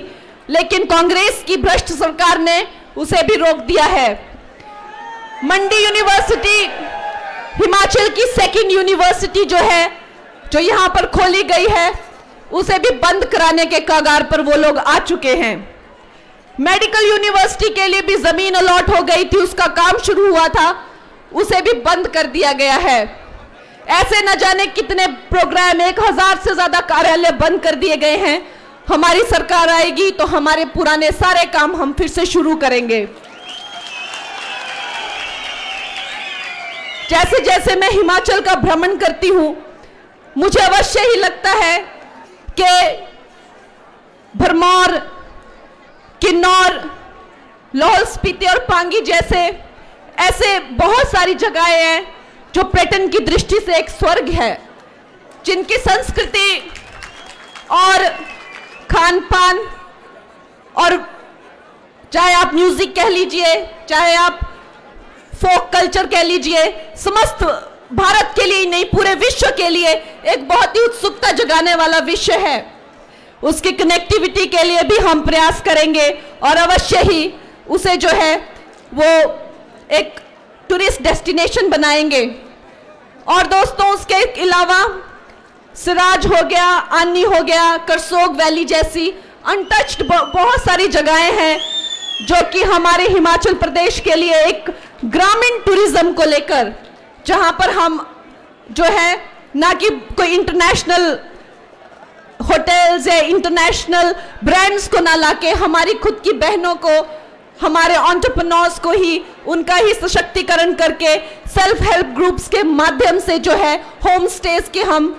लेकिन कांग्रेस की भ्रष्ट सरकार ने उसे भी रोक दिया है। मंडी यूनिवर्सिटी हिमाचल की सेकंड यूनिवर्सिटी जो है, जो यहां पर खोली गई है, उसे भी बंद कराने के कगार पर वो लोग आ चुके हैं। मेडिकल यूनिवर्सिटी के लिए भी जमीन अलॉट हो गई थी, उसका काम शुरू हुआ था, उसे भी बंद कर दिया गया है। ऐसे न जाने कितने प्रोग्राम, 1000 से ज्यादा कार्यालय बंद कर दिए गए हैं। हमारी सरकार आएगी तो हमारे पुराने सारे काम हम फिर से शुरू करेंगे। जैसे जैसे मैं हिमाचल का भ्रमण करती हूं, मुझे अवश्य ही लगता है कि भरमौर, किन्नौर, लाहौल स्पीति और पांगी जैसे ऐसे बहुत सारी जगहें हैं जो पर्यटन की दृष्टि से एक स्वर्ग है, जिनकी संस्कृति और खान पान, और चाहे आप म्यूजिक कह लीजिए, चाहे आप फोक कल्चर कह लीजिए, समस्त भारत के लिए ही नहीं पूरे विश्व के लिए एक बहुत ही उत्सुकता जगाने वाला विषय है। उसकी कनेक्टिविटी के लिए भी हम प्रयास करेंगे और अवश्य ही उसे जो है वो एक टूरिस्ट डेस्टिनेशन बनाएंगे। और दोस्तों, उसके अलावा सिराज हो गया, आनी हो गया, करसोग वैली जैसी अनटच्ड बहुत सारी जगहें हैं जो कि हमारे हिमाचल प्रदेश के लिए एक ग्रामीण टूरिज्म को लेकर, जहां पर हम जो है ना कि कोई इंटरनेशनल होटल्स या इंटरनेशनल ब्रांड्स को ना लाके हमारी खुद की बहनों को, हमारे एंटरप्रेन्योर्स को ही, उनका ही सशक्तिकरण करके सेल्फ हेल्प ग्रुप्स के माध्यम से जो है होम स्टेज के हम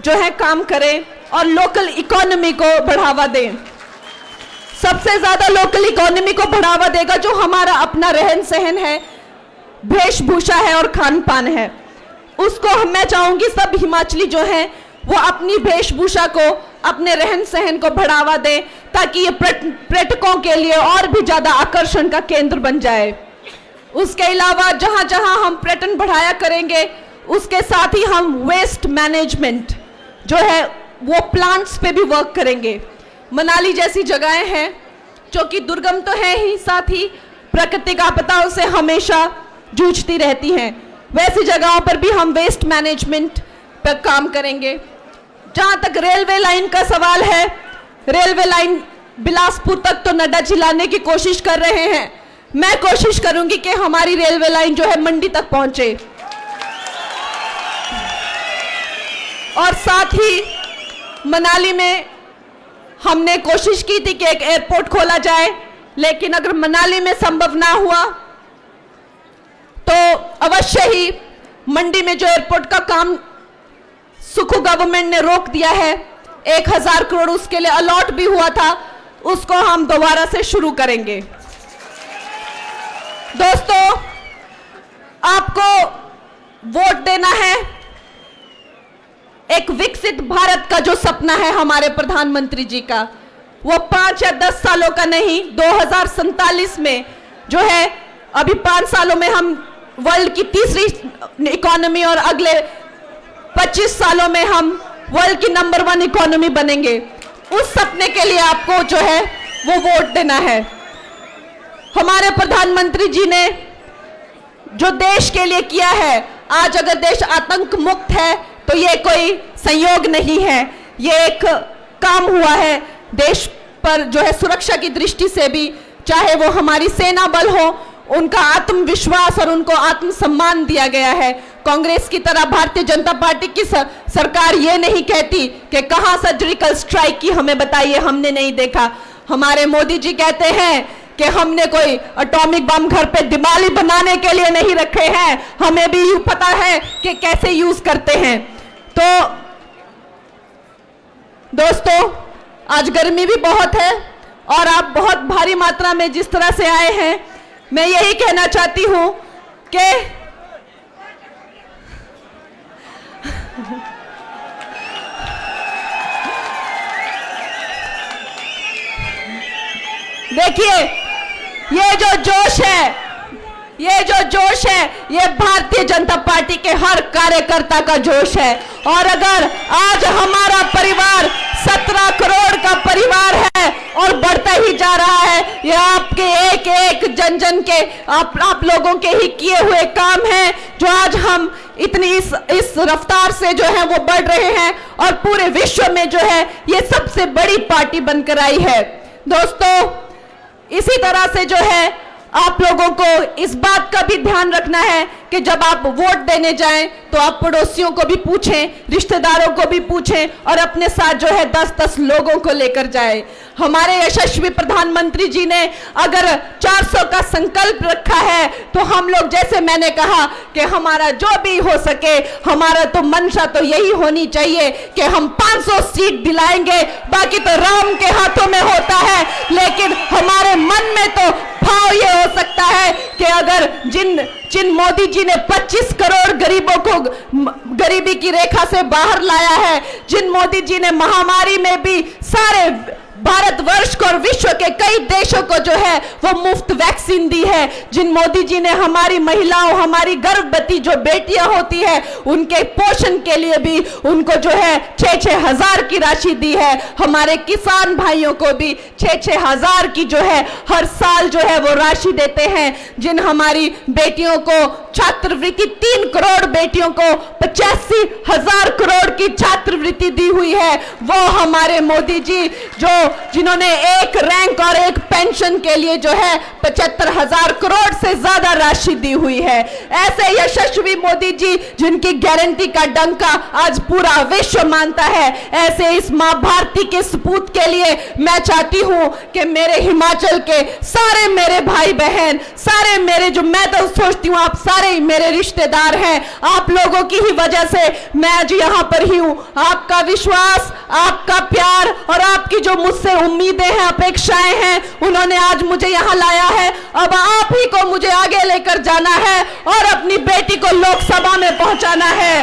जो है काम करें और लोकल इकोनॉमी को बढ़ावा दें। सबसे ज्यादा लोकल इकोनॉमी को बढ़ावा देगा जो हमारा अपना रहन सहन है, वेशभूषा है और खान पान है। उसको मैं चाहूंगी सब हिमाचली जो हैं वो अपनी वेशभूषा को, अपने रहन सहन को बढ़ावा दें, ताकि ये पर्यटकों के लिए और भी ज्यादा आकर्षण का केंद्र बन जाए। उसके अलावा जहां जहां हम पर्यटन बढ़ाया करेंगे, उसके साथ ही हम वेस्ट मैनेजमेंट जो है वो प्लांट्स पे भी वर्क करेंगे। मनाली जैसी जगहें हैं जो कि दुर्गम तो है ही, साथ ही प्राकृतिक आपदाओं से हमेशा जूझती रहती हैं, वैसी जगहों पर भी हम वेस्ट मैनेजमेंट पर काम करेंगे। जहां तक रेलवे लाइन का सवाल है, रेलवे लाइन बिलासपुर तक तो नड्डा जी लाने की कोशिश कर रहे हैं। मैं कोशिश करूंगी कि हमारी रेलवे लाइन जो है मंडी तक पहुंचे, और साथ ही मनाली में हमने कोशिश की थी कि एक एयरपोर्ट खोला जाए, लेकिन अगर मनाली में संभव ना हुआ तो अवश्य ही मंडी में जो एयरपोर्ट का काम सुखू गवर्नमेंट ने रोक दिया है, 1000 करोड़ उसके लिए अलॉट भी हुआ था, उसको हम दोबारा से शुरू करेंगे। दोस्तों, आपको वोट देना है। एक विकसित भारत का जो सपना है हमारे प्रधानमंत्री जी का, वो 5 या 10 सालों का नहीं, 2047 में जो है, अभी 5 सालों में हम वर्ल्ड की तीसरी इकोनॉमी और अगले 25 सालों में हम वर्ल्ड की नंबर 1 इकोनॉमी बनेंगे। उस सपने के लिए आपको जो है वो वोट देना है। हमारे प्रधानमंत्री जी ने जो देश के लिए किया है, आज अगर देश आतंक मुक्त है तो ये कोई संयोग नहीं है, ये एक काम हुआ है देश पर जो है सुरक्षा की दृष्टि से भी, चाहे वो हमारी सेना बल हो, उनका आत्मविश्वास और उनको आत्मसम्मान दिया गया है। कांग्रेस की तरह भारतीय जनता पार्टी की सरकार ये नहीं कहती कि कहां सर्जिकल स्ट्राइक की, हमें बताइए, हमने नहीं देखा। हमारे मोदी जी कहते हैं कि हमने कोई एटॉमिक बम घर पे दिवाली बनाने के लिए नहीं रखे हैं, हमें भी पता है कि कैसे यूज करते हैं। तो दोस्तों, आज गर्मी भी बहुत है और आप बहुत भारी मात्रा में जिस तरह से आए हैं, मैं यही कहना चाहती हूं कि देखिए, ये जो जोश है, ये जो जोश है ये भारतीय जनता पार्टी के हर कार्यकर्ता का जोश है। और अगर आज हमारा परिवार 17 करोड़ का परिवार है और बढ़ता ही जा रहा है, ये आपके एक एक जन जन के आप लोगों के ही किए हुए काम हैं जो आज हम इतनी इस रफ्तार से जो है वो बढ़ रहे हैं और पूरे विश्व में जो है ये सबसे बड़ी पार्टी बनकर आई है। दोस्तों, इसी तरह से जो है आप लोगों को इस बात का भी ध्यान रखना है कि जब आप वोट देने जाएं तो आप पड़ोसियों को भी पूछें, रिश्तेदारों को भी पूछें और अपने साथ जो है 10-10 लोगों को लेकर जाएं। हमारे यशस्वी प्रधानमंत्री जी ने अगर 400 का संकल्प रखा है तो हम लोग, जैसे मैंने कहा कि हमारा जो भी हो सके, हमारा तो मंशा तो यही होनी चाहिए कि हम 500 सीट दिलाएंगे। बाकी तो राम के हाथों में होता है, लेकिन हमारे मन में तो भाव ये हो सकता है कि अगर जिन मोदी जी ने 25 करोड़ गरीबों को गरीबी की रेखा से बाहर लाया है, जिन मोदी जी ने महामारी में भी सारे भारतवर्ष को और विश्व के कई देशों को जो है वो मुफ्त वैक्सीन दी है, जिन मोदी जी ने हमारी महिलाओं, हमारी गर्भवती जो बेटियां होती है उनके पोषण के लिए भी उनको जो है 6-6 हजार की राशि दी है, हमारे किसान भाइयों को भी 6-6 हजार की जो है हर साल जो है वो राशि देते हैं, जिन हमारी बेटियों को छात्रवृत्ति 3 करोड़ बेटियों को 85 हजार करोड़ की छात्रवृत्ति दी हुई है, वो हमारे मोदी जी जिन्होंने एक रैंक और एक पेंशन के लिए जो है 75,000 करोड़ से ज्यादा राशि दी हुई है। ऐसे यशस्वी मोदी जी जिनकी गारंटी का डंका आज पूरा विश्व मानता है, ऐसे इस मां भारती के सपूत के लिए मैं चाहती हूं कि मेरे हिमाचल के सारे मेरे भाई बहन, सारे मेरे जो, मैं तो सोचती हूं आप सारे ही मेरे रिश्तेदार हैं, आप लोगों की ही वजह से मैं आज यहां पर ही हूं। आपका विश्वास, आपका प्यार और आपकी जो मुझसे उम्मीदें हैं, अपेक्षाएं हैं, उन्होंने आज मुझे यहां लाया है। अब आप ही को मुझे आगे लेकर जाना है और अपनी बेटी को लोकसभा में पहुंचाना है।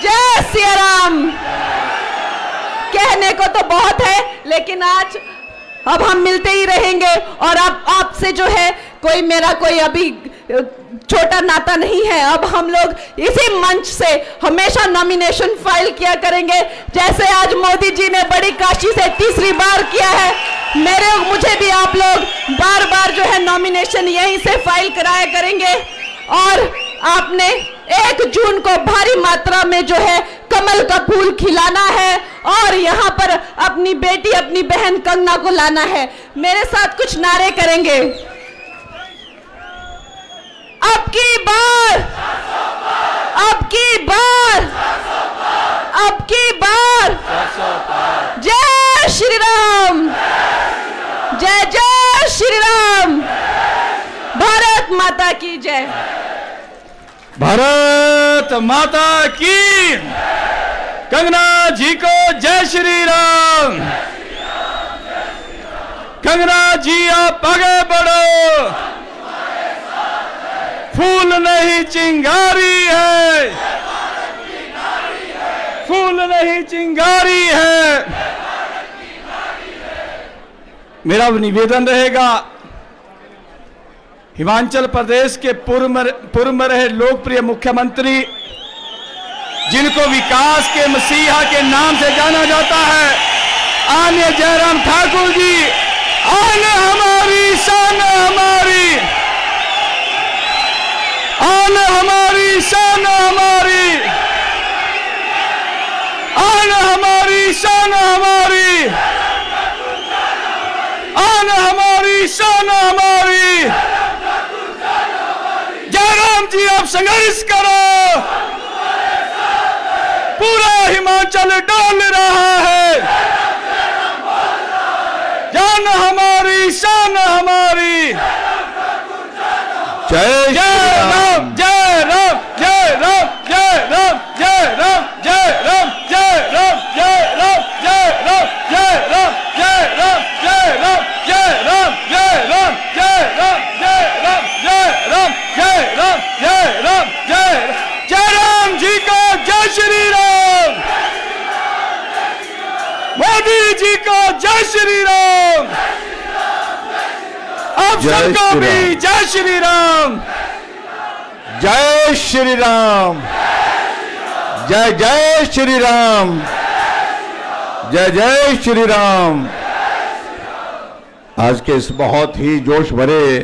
जय सिया राम। कहने को तो बहुत है, लेकिन आज अब हम मिलते ही रहेंगे और अब आपसे जो है कोई मेरा कोई अभी छोटा नाता नहीं है। अब हम लोग इसी मंच से हमेशा नॉमिनेशन फाइल किया करेंगे, जैसे आज मोदी जी ने बड़ी काशी से तीसरी बार किया है, मुझे भी आप लोग बार बार जो है नॉमिनेशन यहीं से फाइल कराया करेंगे। और आपने 1 जून को भारी मात्रा में जो है कमल का फूल खिलाना है और यहाँ पर अपनी बेटी, अपनी बहन कंगना को लाना है। मेरे साथ कुछ नारे करेंगे। अब की बार, अब की बार, अब की बार, जय श्री राम, जय जय श्री राम, भारत माता की जय। भारत माता की, कंगना जी को जय श्री राम। कंगना जी आप आगे बढ़ो, फूल नहीं चिंगारी है, फूल नहीं चिंगारी है। मेरा निवेदन रहेगा, हिमाचल प्रदेश के पूर्व में रहे लोकप्रिय मुख्यमंत्री, जिनको विकास के मसीहा के नाम से जाना जाता है, आने जयराम ठाकुर जी, आने हमारी शान हमारी, आने हमारी शान हमारी, आने हमारी शान हमारी, आने हमारी शान हमारी। जयराम जी आप संघर्ष करो, पूरा हिमाचल डोल रहा है, जान हमारी शान हमारी। जय जय राम, जय राम, जय राम, जय राम, जय राम, जय राम, जय राम, जय राम, जय राम, जय राम, जय राम, जय राम, जय राम, जय राम, जय राम, जय राम, जय राम, जय राम, जय राम, जय जय राम जी को जय श्री राम। मोदी मोदी जी को जय श्री राम। आप जय सबको श्री भी जय श्री राम। जय श्री राम। जय जय श्री राम। जय जय श्री राम। आज के इस बहुत ही जोश भरे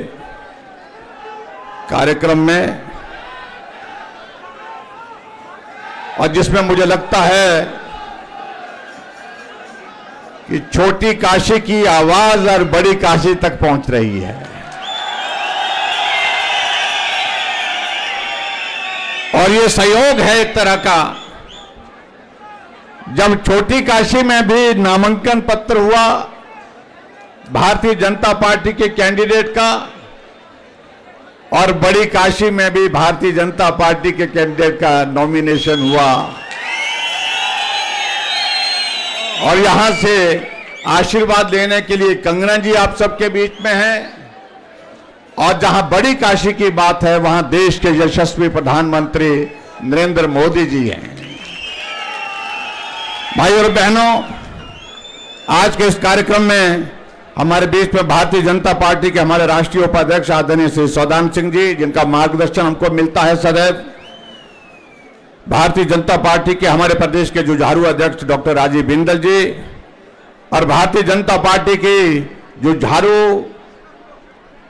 कार्यक्रम में, और जिसमें मुझे लगता है कि छोटी काशी की आवाज और बड़ी काशी तक पहुंच रही है, और ये सहयोग है एक तरह का। जब छोटी काशी में भी नामांकन पत्र हुआ भारतीय जनता पार्टी के कैंडिडेट का, और बड़ी काशी में भी भारतीय जनता पार्टी के कैंडिडेट का नॉमिनेशन हुआ, और यहां से आशीर्वाद लेने के लिए कंगना जी आप सबके बीच में हैं, और जहां बड़ी काशी की बात है वहां देश के यशस्वी प्रधानमंत्री नरेंद्र मोदी जी हैं। भाइयों और बहनों, आज के इस कार्यक्रम में हमारे बीच में भारतीय जनता पार्टी के हमारे राष्ट्रीय उपाध्यक्ष आदरणीय श्री सौदान सिंह जी, जिनका मार्गदर्शन हमको मिलता है सदैव। भारतीय जनता पार्टी के हमारे प्रदेश के जुझारू अध्यक्ष डॉक्टर राजीव बिंदल जी, और भारतीय जनता पार्टी की जुझारू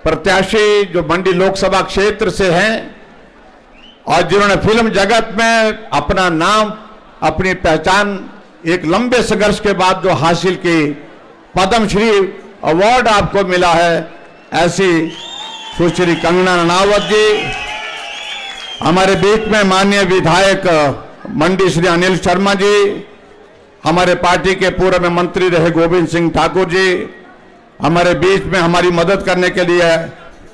प्रत्याशी जो मंडी लोकसभा क्षेत्र से हैं, और जिन्होंने फिल्म जगत में अपना नाम, अपनी पहचान एक लंबे संघर्ष के बाद जो हासिल की, पद्मश्री अवार्ड आपको मिला है, ऐसी सुश्री कंगना रनावत जी। हमारे बीच में माननीय विधायक मंडी श्री अनिल शर्मा जी, हमारे पार्टी के पूर्व मंत्री रहे गोविंद सिंह ठाकुर जी, हमारे बीच में हमारी मदद करने के लिए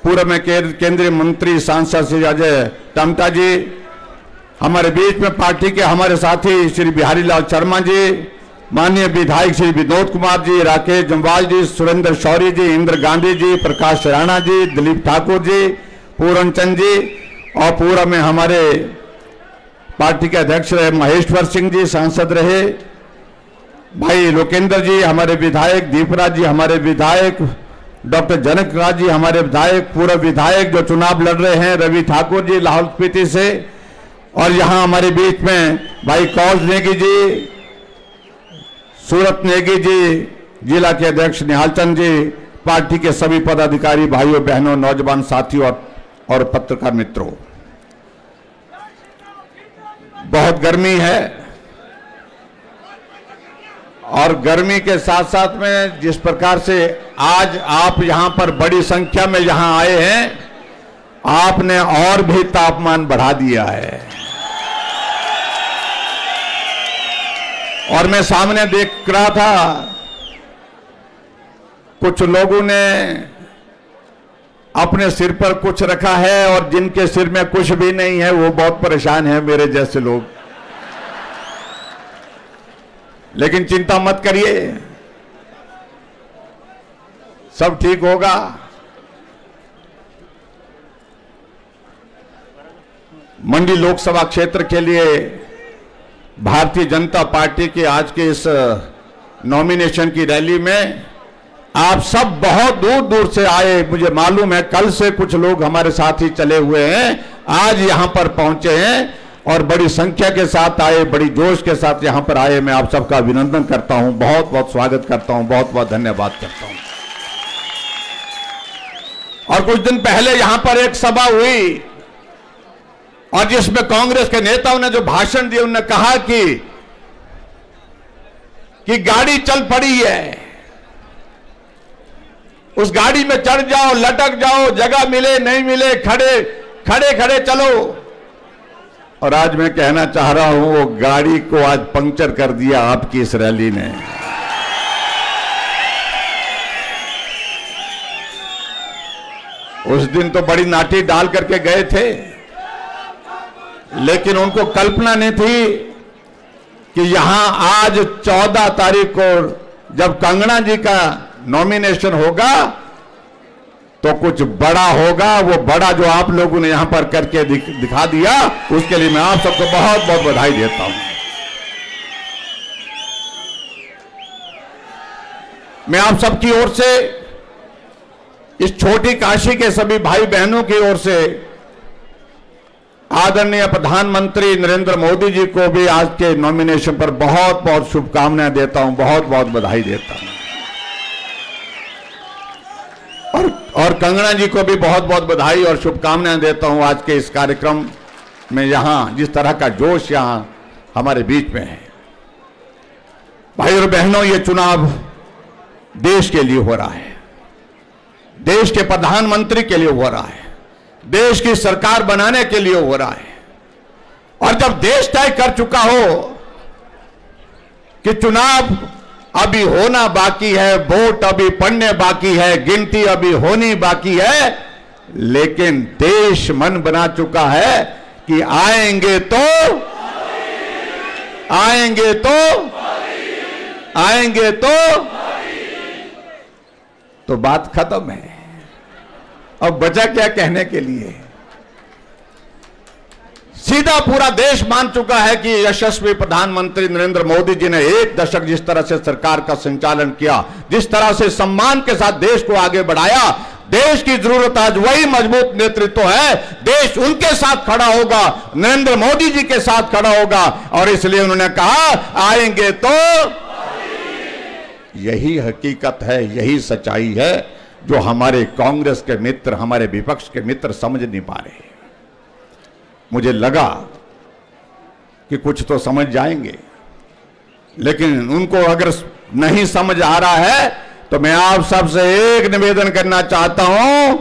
पूर्व में केंद्रीय मंत्री सांसद श्री अजय टमटा जी, हमारे बीच में पार्टी के हमारे साथी श्री बिहारी लाल शर्मा जी, माननीय विधायक श्री विनोद कुमार जी, राकेश जम्वाल जी, सुरेंद्र शौरी जी, इंद्र गांधी जी, प्रकाश राणा जी, दिलीप ठाकुर जी, पूरन चंद जी, और पूर्व में हमारे पार्टी के अध्यक्ष रहे महेश्वर सिंह जी, सांसद रहे भाई लोकेंद्र जी, हमारे विधायक दीपराज जी, हमारे विधायक डॉक्टर जनक राज जी, हमारे विधायक पूर्व विधायक जो चुनाव लड़ रहे हैं रवि ठाकुर जी लाहौल स्पीति से, और यहां हमारे बीच में भाई कौश नेगी जी, सूरत नेगी जी, जिला के अध्यक्ष निहाल चंद जी, पार्टी के सभी पदाधिकारी भाइयों बहनों, नौजवान साथियों और पत्रकार मित्रों। बहुत गर्मी है, और गर्मी के साथ साथ में जिस प्रकार से आज आप यहां पर बड़ी संख्या में यहां आए हैं, आपने और भी तापमान बढ़ा दिया है। और मैं सामने देख रहा था कुछ लोगों ने अपने सिर पर कुछ रखा है, और जिनके सिर में कुछ भी नहीं है वो बहुत परेशान है, मेरे जैसे लोग। लेकिन चिंता मत करिए, सब ठीक होगा। मंडी लोकसभा क्षेत्र के लिए भारतीय जनता पार्टी के आज के इस नॉमिनेशन की रैली में आप सब बहुत दूर दूर से आए। मुझे मालूम है कल से कुछ लोग हमारे साथ ही चले हुए हैं, आज यहां पर पहुंचे हैं और बड़ी संख्या के साथ आए, बड़ी जोश के साथ यहां पर आए। मैं आप सबका अभिनंदन करता हूं, बहुत बहुत स्वागत करता हूं, बहुत बहुत धन्यवाद करता हूं। और कुछ दिन पहले यहां पर एक सभा हुई और जिसमें कांग्रेस के नेताओं ने जो भाषण दिए, उन्होंने कहा कि गाड़ी चल पड़ी है, उस गाड़ी में चढ़ जाओ, लटक जाओ, जगह मिले नहीं मिले, खड़े खड़े खड़े चलो। और आज मैं कहना चाह रहा हूं वो गाड़ी को आज पंक्चर कर दिया आपकी इस रैली ने। उस दिन तो बड़ी नाटी डाल करके गए थे, लेकिन उनको कल्पना नहीं थी कि यहां आज 14 तारीख को जब कंगना जी का नॉमिनेशन होगा तो कुछ बड़ा होगा। वो बड़ा जो आप लोगों ने यहां पर करके दिखा दिया, उसके लिए मैं आप सबको बहुत बहुत बधाई देता हूं। मैं आप सबकी ओर से, इस छोटी काशी के सभी भाई बहनों की ओर से आदरणीय प्रधानमंत्री नरेंद्र मोदी जी को भी आज के नॉमिनेशन पर बहुत बहुत शुभकामनाएं देता हूं, बहुत बहुत बधाई देता हूं। और कंगना जी को भी बहुत बहुत बधाई और शुभकामनाएं देता हूं आज के इस कार्यक्रम में, यहां जिस तरह का जोश यहां हमारे बीच में है। भाई और बहनों, ये चुनाव देश के लिए हो रहा है, देश के प्रधानमंत्री के लिए हो रहा है, देश की सरकार बनाने के लिए हो रहा है। और जब देश तय कर चुका हो कि चुनाव अभी होना बाकी है, वोट अभी पड़ने बाकी है, गिनती अभी होनी बाकी है, लेकिन देश मन बना चुका है कि आएंगे तो बात खत्म है। अब बचा क्या कहने के लिए? सीधा पूरा देश मान चुका है कि यशस्वी प्रधानमंत्री नरेंद्र मोदी जी ने एक दशक जिस तरह से सरकार का संचालन किया, जिस तरह से सम्मान के साथ देश को आगे बढ़ाया, देश की जरूरत आज वही मजबूत नेतृत्व है। देश उनके साथ खड़ा होगा, नरेंद्र मोदी जी के साथ खड़ा होगा, और इसलिए उन्होंने कहा आएंगे तो। यही हकीकत है, यही सच्चाई है जो हमारे कांग्रेस के मित्र, हमारे विपक्ष के मित्र समझ नहीं पा रहे। मुझे लगा कि कुछ तो समझ जाएंगे, लेकिन उनको अगर नहीं समझ आ रहा है तो मैं आप सबसे एक निवेदन करना चाहता हूं,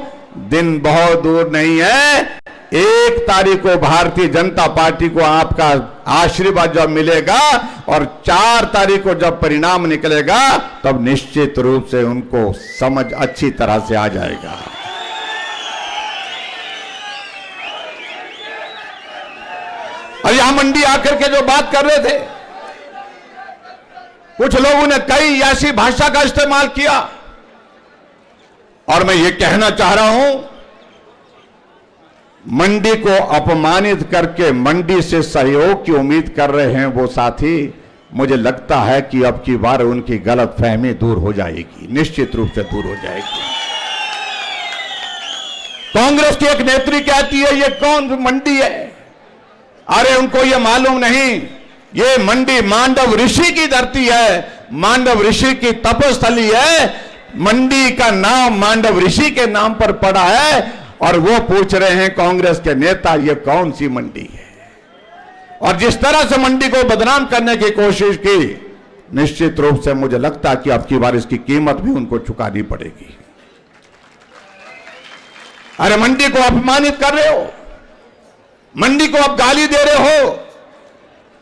दिन बहुत दूर नहीं है, 1 तारीख को भारतीय जनता पार्टी को आपका आशीर्वाद जब मिलेगा और 4 तारीख को जब परिणाम निकलेगा, तब निश्चित रूप से उनको समझ अच्छी तरह से आ जाएगा। और यहां मंडी आकर के जो बात कर रहे थे, कुछ लोगों ने कई ऐसी भाषा का इस्तेमाल किया, और मैं ये कहना चाह रहा हूं, मंडी को अपमानित करके मंडी से सहयोग की उम्मीद कर रहे हैं वो साथी, मुझे लगता है कि अब की बार उनकी गलतफहमी दूर हो जाएगी, निश्चित रूप से दूर हो जाएगी। कांग्रेस की एक नेत्री कहती है ये कौन मंडी है? अरे उनको ये मालूम नहीं, ये मंडी मांडव ऋषि की धरती है, मांडव ऋषि की तपस्थली है। मंडी का नाम मांडव ऋषि के नाम पर पड़ा है, और वो पूछ रहे हैं कांग्रेस के नेता ये कौन सी मंडी है? और जिस तरह से मंडी को बदनाम करने की कोशिश की, निश्चित रूप से मुझे लगता है कि अब की बार इसकी कीमत भी उनको चुकानी पड़ेगी। अरे मंडी को अपमानित कर रहे हो, मंडी को आप गाली दे रहे हो,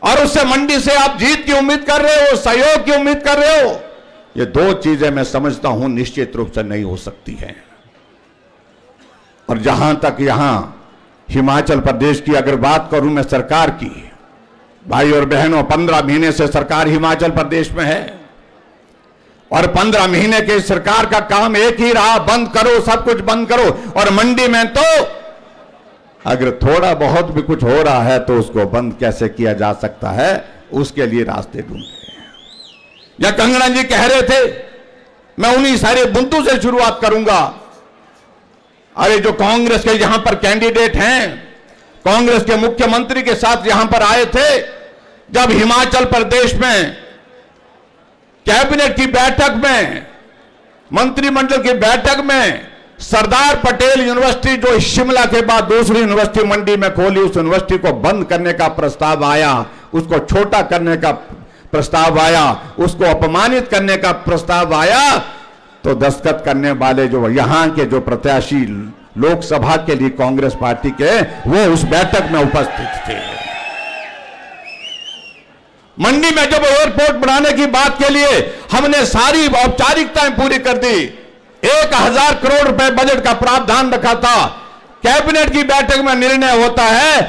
और उससे मंडी से आप जीत की उम्मीद कर रहे हो, सहयोग की उम्मीद कर रहे हो। ये 2 चीजें मैं समझता हूं निश्चित रूप से नहीं हो सकती हैं। और जहां तक यहां हिमाचल प्रदेश की अगर बात करूं मैं सरकार की, भाई और बहनों, 15 महीने से सरकार हिमाचल प्रदेश में है, और 15 महीने के सरकार का काम एक ही रहा, बंद करो, सब कुछ बंद करो। और मंडी में तो अगर थोड़ा बहुत भी कुछ हो रहा है तो उसको बंद कैसे किया जा सकता है, उसके लिए रास्ते ढूंढे। या कंगना जी कह रहे थे, मैं उन्हीं सारे बुंदू से शुरुआत करूंगा। अरे जो कांग्रेस के यहां पर कैंडिडेट हैं, कांग्रेस के मुख्यमंत्री के साथ यहां पर आए थे, जब हिमाचल प्रदेश में कैबिनेट की बैठक में, मंत्रिमंडल की बैठक में सरदार पटेल यूनिवर्सिटी जो शिमला के बाद दूसरी यूनिवर्सिटी मंडी में खोली, उस यूनिवर्सिटी को बंद करने का प्रस्ताव आया, उसको छोटा करने का प्रस्ताव आया, उसको अपमानित करने का प्रस्ताव आया, तो दस्तखत करने वाले जो यहां के जो प्रत्याशी लोकसभा के लिए कांग्रेस पार्टी के, वो उस बैठक में उपस्थित थे। मंडी में जब एयरपोर्ट बनाने की बात के लिए हमने सारी औपचारिकताएं पूरी कर दी, 1000 करोड़ रुपए बजट का प्रावधान रखा था, कैबिनेट की बैठक में निर्णय होता है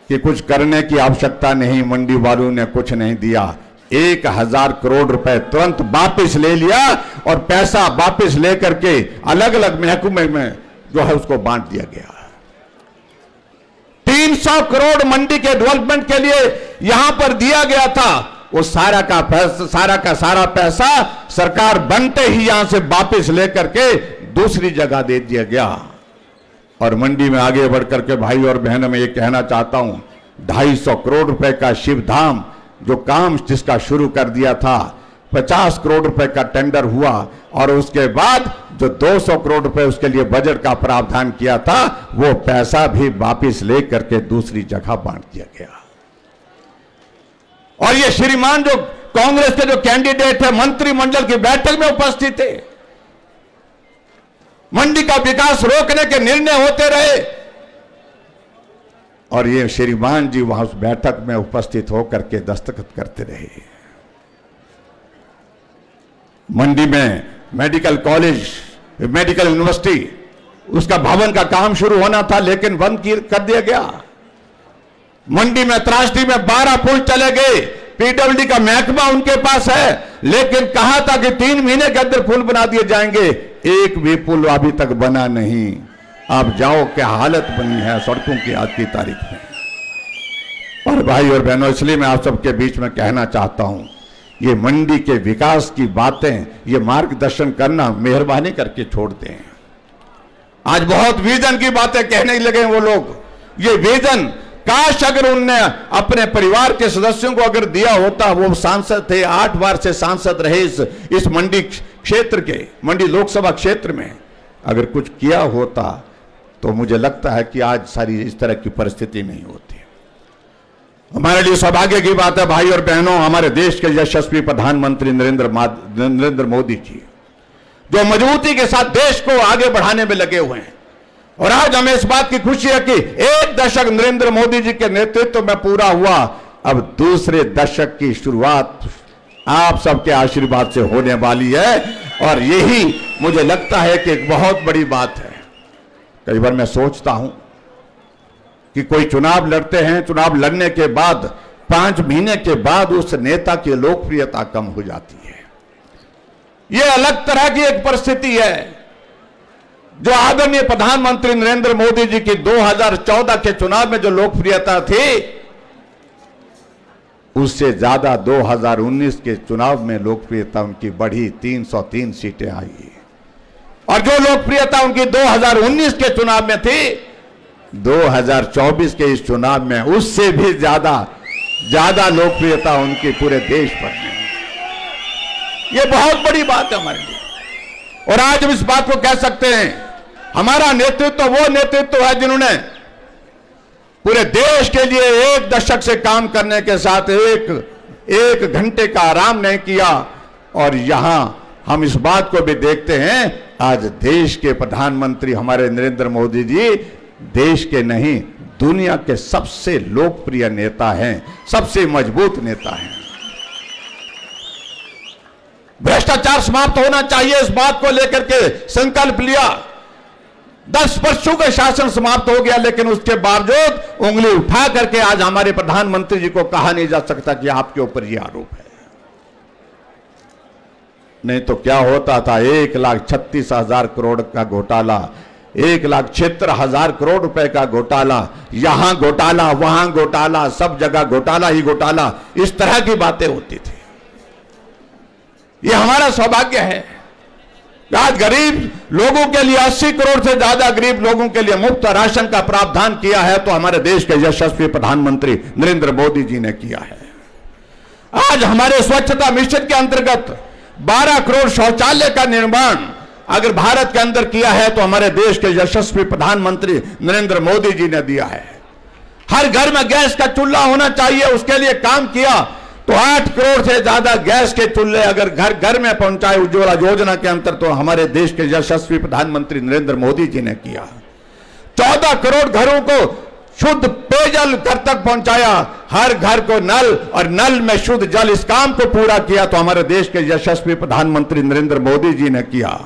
कि कुछ करने की आवश्यकता नहीं, मंडी वालों ने कुछ नहीं दिया, 1000 करोड़ रुपए तुरंत वापस ले लिया, और पैसा वापस लेकर के अलग अलग महकमे में जो है उसको बांट दिया गया। 300 करोड़ मंडी के डेवलपमेंट के लिए यहां पर दिया गया था, वो सारा का सारा पैसा सरकार बनते ही यहां से वापस लेकर के दूसरी जगह दे दिया गया। और मंडी में आगे बढ़कर के भाई और बहनों में ये कहना चाहता हूं, 250 करोड़ रुपए का शिव धाम जो काम जिसका शुरू कर दिया था, 50 करोड़ रुपए का टेंडर हुआ और उसके बाद जो 200 करोड़ रुपए उसके लिए बजट का प्रावधान किया था, वो पैसा भी वापस लेकर के दूसरी जगह बांट दिया गया। और ये श्रीमान जो कांग्रेस के जो कैंडिडेट है मंत्रिमंडल की बैठक में उपस्थित थे, मंडी का विकास रोकने के निर्णय होते रहे और ये श्रीमान जी वहां उस बैठक में उपस्थित होकर के दस्तखत करते रहे। मंडी में मेडिकल कॉलेज, मेडिकल यूनिवर्सिटी, उसका भवन का काम शुरू होना था लेकिन बंद कर दिया गया। मंडी में त्रासदी में 12 पुल चले गए, पीडब्ल्यूडी का महकमा उनके पास है, लेकिन कहा था कि 3 महीने के अंदर पुल बना दिए जाएंगे, एक भी पुल अभी तक बना नहीं। आप जाओ क्या हालत बनी है सड़कों की आज की तारीख में। और भाई और बहनों, इसलिए मैं आप सबके बीच में कहना चाहता हूं, ये मंडी के विकास की बातें, ये मार्गदर्शन करना मेहरबानी करके छोड़ दें। आज बहुत विजन की बातें कहने लगे वो लोग। ये विजन काश अगर उनने अपने परिवार के सदस्यों को अगर दिया होता, वो सांसद थे, 8 बार से सांसद रहे इस मंडी क्षेत्र के, मंडी लोकसभा क्षेत्र में, अगर कुछ किया होता तो मुझे लगता है कि आज सारी इस तरह की परिस्थिति नहीं होती। हमारे लिए सौभाग्य की बात है भाई और बहनों, हमारे देश के यशस्वी प्रधानमंत्री नरेंद्र मोदी जी जो मजबूती के साथ देश को आगे बढ़ाने में लगे हुए हैं। और आज हमें इस बात की खुशी है कि 1 दशक नरेंद्र मोदी जी के नेतृत्व में पूरा हुआ, अब दूसरे दशक की शुरुआत आप सबके आशीर्वाद से होने वाली है। और यही मुझे लगता है कि एक बहुत बड़ी बात है। कई बार मैं सोचता हूं कि कोई चुनाव लड़ते हैं, चुनाव लड़ने के बाद 5 महीने के बाद उस नेता की लोकप्रियता कम हो जाती है। यह अलग तरह की एक परिस्थिति है। जो आदरणीय प्रधानमंत्री नरेंद्र मोदी जी की 2014 के चुनाव में जो लोकप्रियता थी, उससे ज्यादा 2019 के चुनाव में लोकप्रियता उनकी बढ़ी, 303 सीटें आई। और जो लोकप्रियता उनकी 2019 के चुनाव में थी, 2024 के इस चुनाव में उससे भी ज्यादा लोकप्रियता उनकी पूरे देश पर है। यह बहुत बड़ी बात है हमारे लिए। और आज हम इस बात को कह सकते हैं, हमारा नेतृत्व वो नेतृत्व है जिन्होंने पूरे देश के लिए 1 दशक से काम करने के साथ एक घंटे का आराम नहीं किया। और यहां हम इस बात को भी देखते हैं, आज देश के प्रधानमंत्री हमारे नरेंद्र मोदी जी देश के नहीं दुनिया के सबसे लोकप्रिय नेता हैं, सबसे मजबूत नेता हैं। भ्रष्टाचार समाप्त होना चाहिए, इस बात को लेकर के संकल्प लिया। 10 वर्षों का शासन समाप्त हो गया, लेकिन उसके बावजूद उंगली उठा करके आज हमारे प्रधानमंत्री जी को कहा नहीं जा सकता कि आपके ऊपर यह आरोप है। नहीं तो क्या होता था, 1,36,000 करोड़ का घोटाला, 1,76,000 करोड़ रुपए का घोटाला, यहां घोटाला वहां घोटाला, सब जगह घोटाला ही घोटाला, इस तरह की बातें होती थी। यह हमारा सौभाग्य है। आज गरीब लोगों के लिए 80 करोड़ से ज्यादा गरीब लोगों के लिए मुफ्त राशन का प्रावधान किया है, तो हमारे देश के यशस्वी प्रधानमंत्री नरेंद्र मोदी जी ने किया है। आज हमारे स्वच्छता मिशन के अंतर्गत 12 करोड़ शौचालय का निर्माण अगर भारत के अंदर किया है, तो हमारे देश के यशस्वी प्रधानमंत्री नरेंद्र मोदी जी ने दिया है। हर घर में गैस का चूल्हा होना चाहिए, उसके लिए काम किया, तो 8 करोड़ से ज्यादा गैस के चूल्हे अगर घर घर में पहुंचाए उज्ज्वला योजना के अंतर, तो हमारे देश के यशस्वी प्रधानमंत्री नरेंद्र मोदी जी ने किया। 14 करोड़ घरों को शुद्ध पेयजल घर तक पहुंचाया, हर घर को नल और नल में शुद्ध जल, इस काम को पूरा किया तो हमारे देश के यशस्वी प्रधानमंत्री नरेंद्र मोदी जी ने किया।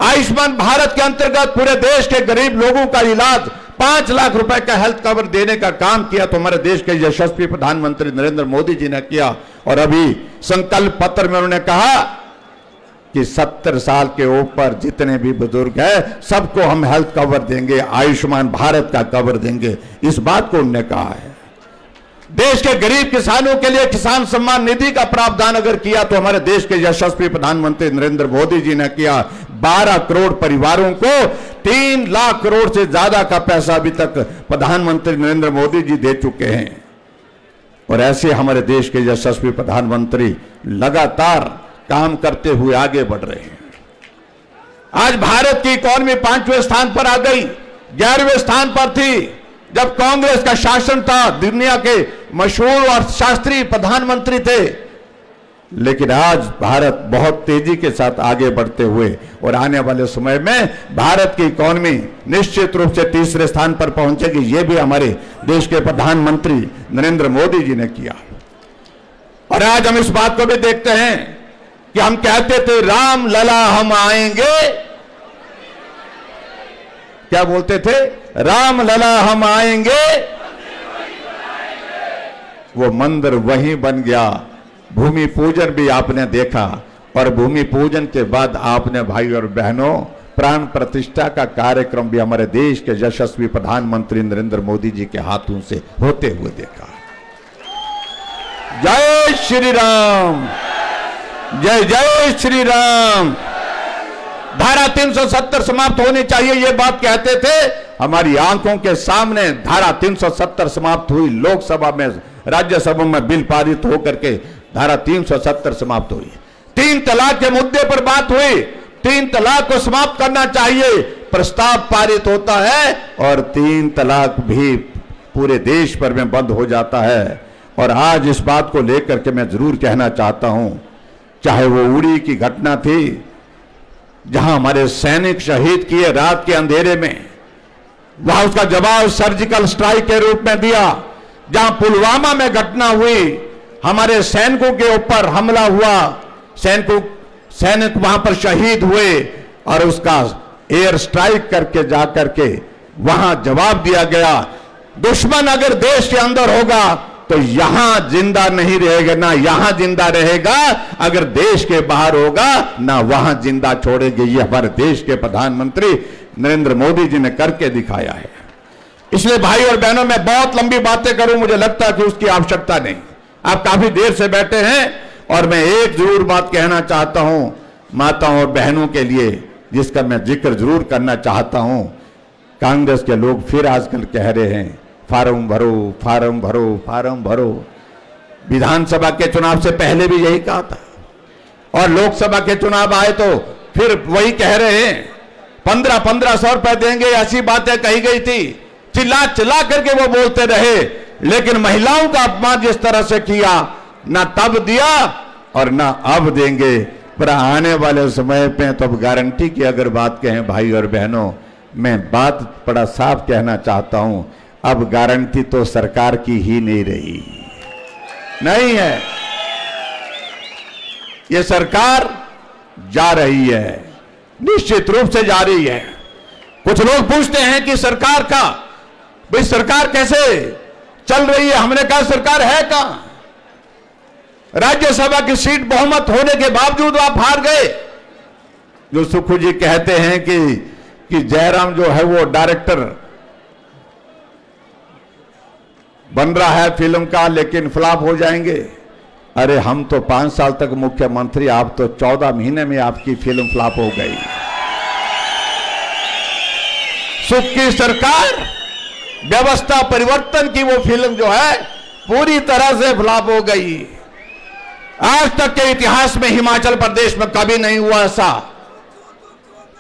आयुष्मान भारत के अंतर्गत पूरे देश के गरीब लोगों का इलाज 5 लाख रुपए का हेल्थ कवर देने का काम किया तो हमारे देश के यशस्वी प्रधानमंत्री नरेंद्र मोदी जी ने किया। और अभी संकल्प पत्र में उन्होंने कहा कि 70 साल के ऊपर जितने भी बुजुर्ग हैं सबको हम हेल्थ कवर देंगे, आयुष्मान भारत का कवर देंगे, इस बात को उन्होंने कहा है। देश के गरीब किसानों के लिए किसान सम्मान निधि का प्रावधान अगर किया तो हमारे देश के यशस्वी प्रधानमंत्री नरेंद्र मोदी जी ने किया। 12 करोड़ परिवारों को 3 लाख करोड़ से ज्यादा का पैसा अभी तक प्रधानमंत्री नरेंद्र मोदी जी दे चुके हैं। और ऐसे हमारे देश के यशस्वी प्रधानमंत्री लगातार काम करते हुए आगे बढ़ रहे हैं। आज भारत की इकॉनमी 5वें स्थान पर आ गई, 11वें स्थान पर थी जब कांग्रेस का शासन था। दुनिया के मशहूर और शास्त्रीय प्रधानमंत्री थे, लेकिन आज भारत बहुत तेजी के साथ आगे बढ़ते हुए और आने वाले समय में भारत की इकॉनमी निश्चित रूप से 3रे स्थान पर पहुंचेगी। यह भी हमारे देश के प्रधानमंत्री नरेंद्र मोदी जी ने किया। और आज हम इस बात को भी देखते हैं कि हम कहते थे राम लला हम आएंगे, क्या बोलते थे? राम लला हम आएंगे, वो मंदिर वहीं बन गया। भूमि पूजन भी आपने देखा और भूमि पूजन के बाद आपने भाई और बहनों प्राण प्रतिष्ठा का कार्यक्रम भी हमारे देश के यशस्वी प्रधानमंत्री नरेंद्र मोदी जी के हाथों से होते हुए देखा। जय श्री राम, जय जय श्री राम। धारा 370 समाप्त होनी चाहिए, ये बात कहते थे। हमारी आंखों के सामने धारा 370 समाप्त हुई। लोकसभा में, राज्यसभा में बिल पारित होकर के धारा 370 समाप्त हुई। 3 तलाक के मुद्दे पर बात हुई, 3 तलाक को समाप्त करना चाहिए, प्रस्ताव पारित होता है और 3 तलाक भी पूरे देश भर में बंद हो जाता है। और आज इस बात को लेकर के मैं जरूर कहना चाहता हूं, चाहे वो उड़ी की घटना थी जहां हमारे सैनिक शहीद किए रात के अंधेरे में, वहां उसका जवाब सर्जिकल स्ट्राइक के रूप में दिया। जहां पुलवामा में घटना हुई, हमारे सैनिकों के ऊपर हमला हुआ, सैनिक वहां पर शहीद हुए और उसका एयर स्ट्राइक करके जाकर के वहां जवाब दिया गया। दुश्मन अगर देश के अंदर होगा तो यहां जिंदा नहीं रहेगा, ना यहां जिंदा रहेगा। अगर देश के बाहर होगा ना वहां जिंदा छोड़ेंगे। ये हमारे देश के प्रधानमंत्री नरेंद्र मोदी जी ने करके दिखाया है। इसलिए भाई और बहनों, मैं बहुत लंबी बातें करूं, मुझे लगता है कि उसकी आवश्यकता नहीं। आप काफी देर से बैठे हैं और मैं एक जरूर बात कहना चाहता हूं माताओं और बहनों के लिए, जिसका मैं जिक्र जरूर करना चाहता हूं। कांग्रेस के लोग फिर आजकल कह रहे हैं फार्म भरो, फार्म भरो, फार्म भरो। विधानसभा के चुनाव से पहले भी यही कहा था और लोकसभा के चुनाव आए तो फिर वही कह रहे हैं। 1500 रुपए देंगे, ऐसी बातें कही गई थी। चिल्ला चिल्ला करके वो बोलते रहे, लेकिन महिलाओं का अपमान जिस तरह से किया, ना तब दिया और ना अब देंगे। पर आने वाले समय पे तो अब गारंटी की अगर बात कहें भाई और बहनों, मैं बात बड़ा साफ कहना चाहता हूं, अब गारंटी तो सरकार की ही नहीं रही, नहीं है। ये सरकार जा रही है, निश्चित रूप से जा रही है। कुछ लोग पूछते हैं कि सरकार का, भाई सरकार कैसे चल रही है? हमने कहा सरकार है कहां? राज्यसभा की सीट बहुमत होने के बावजूद आप हार गए। जो सुखू जी कहते हैं कि जयराम जो है वो डायरेक्टर बन रहा है फिल्म का, लेकिन फ्लॉप हो जाएंगे। अरे हम तो 5 साल तक मुख्यमंत्री, आप तो 14 महीने में आपकी फिल्म फ्लॉप हो गई। सुख की सरकार, व्यवस्था परिवर्तन की वो फिल्म जो है पूरी तरह से फ्लॉप हो गई। आज तक के इतिहास में हिमाचल प्रदेश में कभी नहीं हुआ ऐसा।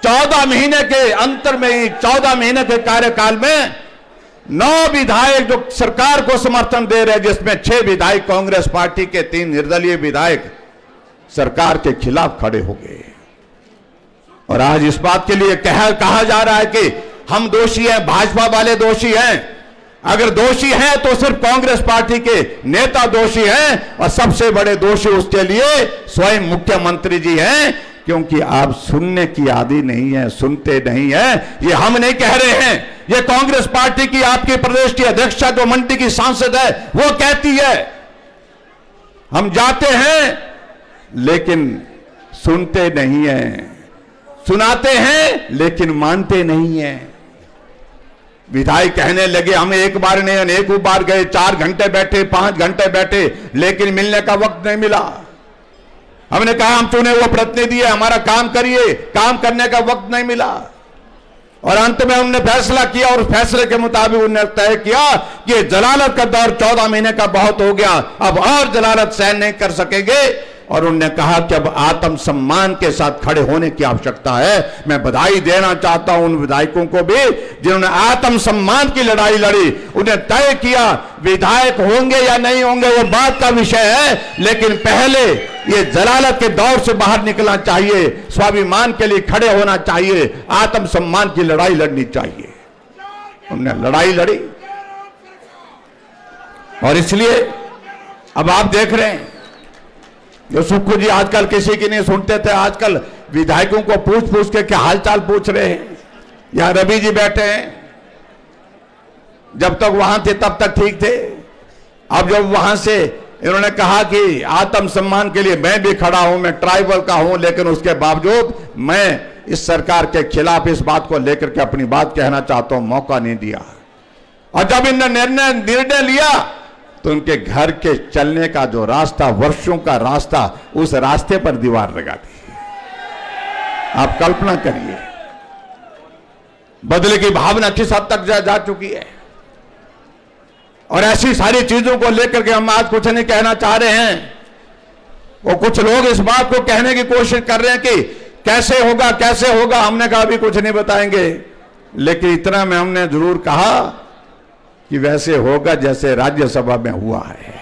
14 महीने के अंतर में ही, 14 महीने के कार्यकाल में 9 विधायक जो सरकार को समर्थन दे रहे, जिसमें 6 विधायक कांग्रेस पार्टी के, 3 निर्दलीय विधायक सरकार के खिलाफ खड़े हो गए। और आज इस बात के लिए कहा जा रहा है कि हम दोषी हैं, भाजपा वाले दोषी हैं। अगर दोषी हैं तो सिर्फ कांग्रेस पार्टी के नेता दोषी हैं और सबसे बड़े दोषी उसके लिए स्वयं मुख्यमंत्री जी हैं, क्योंकि आप सुनने की आदी नहीं है, सुनते नहीं है। ये हम नहीं कह रहे हैं, ये कांग्रेस पार्टी की आपके प्रदेश की अध्यक्षा जो मंडी की सांसद है वो कहती है। हम जाते हैं लेकिन सुनते नहीं है, सुनाते हैं लेकिन मानते नहीं है। विधायक कहने लगे हम एक बार नहीं अनेकों बार गए, 4 घंटे बैठे, 5 घंटे बैठे, लेकिन मिलने का वक्त नहीं मिला। हमने कहा हम चुने हुए प्रतिनिधि है, हमारा काम करिए, काम करने का वक्त नहीं मिला। और अंत में उन्होंने फैसला किया और फैसले के मुताबिक उन्होंने तय किया कि जलालत का दौर 14 महीने का बहुत हो गया, अब और जलालत सहन नहीं कर सकेंगे। और उन्होंने कहा कि अब आत्मसम्मान के साथ खड़े होने की आवश्यकता है। मैं बधाई देना चाहता हूं उन विधायकों को भी जिन्होंने आत्मसम्मान की लड़ाई लड़ी। उन्हें तय किया विधायक होंगे या नहीं होंगे वो बात का विषय है, लेकिन पहले ये जलालत के दौर से बाहर निकलना चाहिए, स्वाभिमान के लिए खड़े होना चाहिए, आत्मसम्मान की लड़ाई लड़नी चाहिए। उन्होंने लड़ाई लड़ी और इसलिए अब आप देख रहे हैं जो सुक्खू जी आजकल किसी की नहीं सुनते थे, आजकल विधायकों को पूछ पूछ के क्या हालचाल पूछ रहे हैं। यहां रवि जी बैठे हैं, जब तक वहां थे तब तक ठीक थे, अब जब वहां से इन्होंने कहा कि आत्मसम्मान के लिए मैं भी खड़ा हूं, मैं ट्राइबल का हूं, लेकिन उसके बावजूद मैं इस सरकार के खिलाफ इस बात को लेकर के अपनी बात कहना चाहता हूं, मौका नहीं दिया। और जब इन्होंने निर्णय लिया तो उनके घर के चलने का जो रास्ता, वर्षों का रास्ता, उस रास्ते पर दीवार लगा दी। आप कल्पना करिए बदले की भावना किस हद तक जा चुकी है। और ऐसी सारी चीजों को लेकर के हम आज कुछ नहीं कहना चाह रहे हैं। वो कुछ लोग इस बात को कहने की कोशिश कर रहे हैं कि कैसे होगा कैसे होगा। हमने कहा अभी कुछ नहीं बताएंगे, लेकिन इतना में हमने जरूर कहा कि वैसे होगा जैसे राज्यसभा में हुआ है।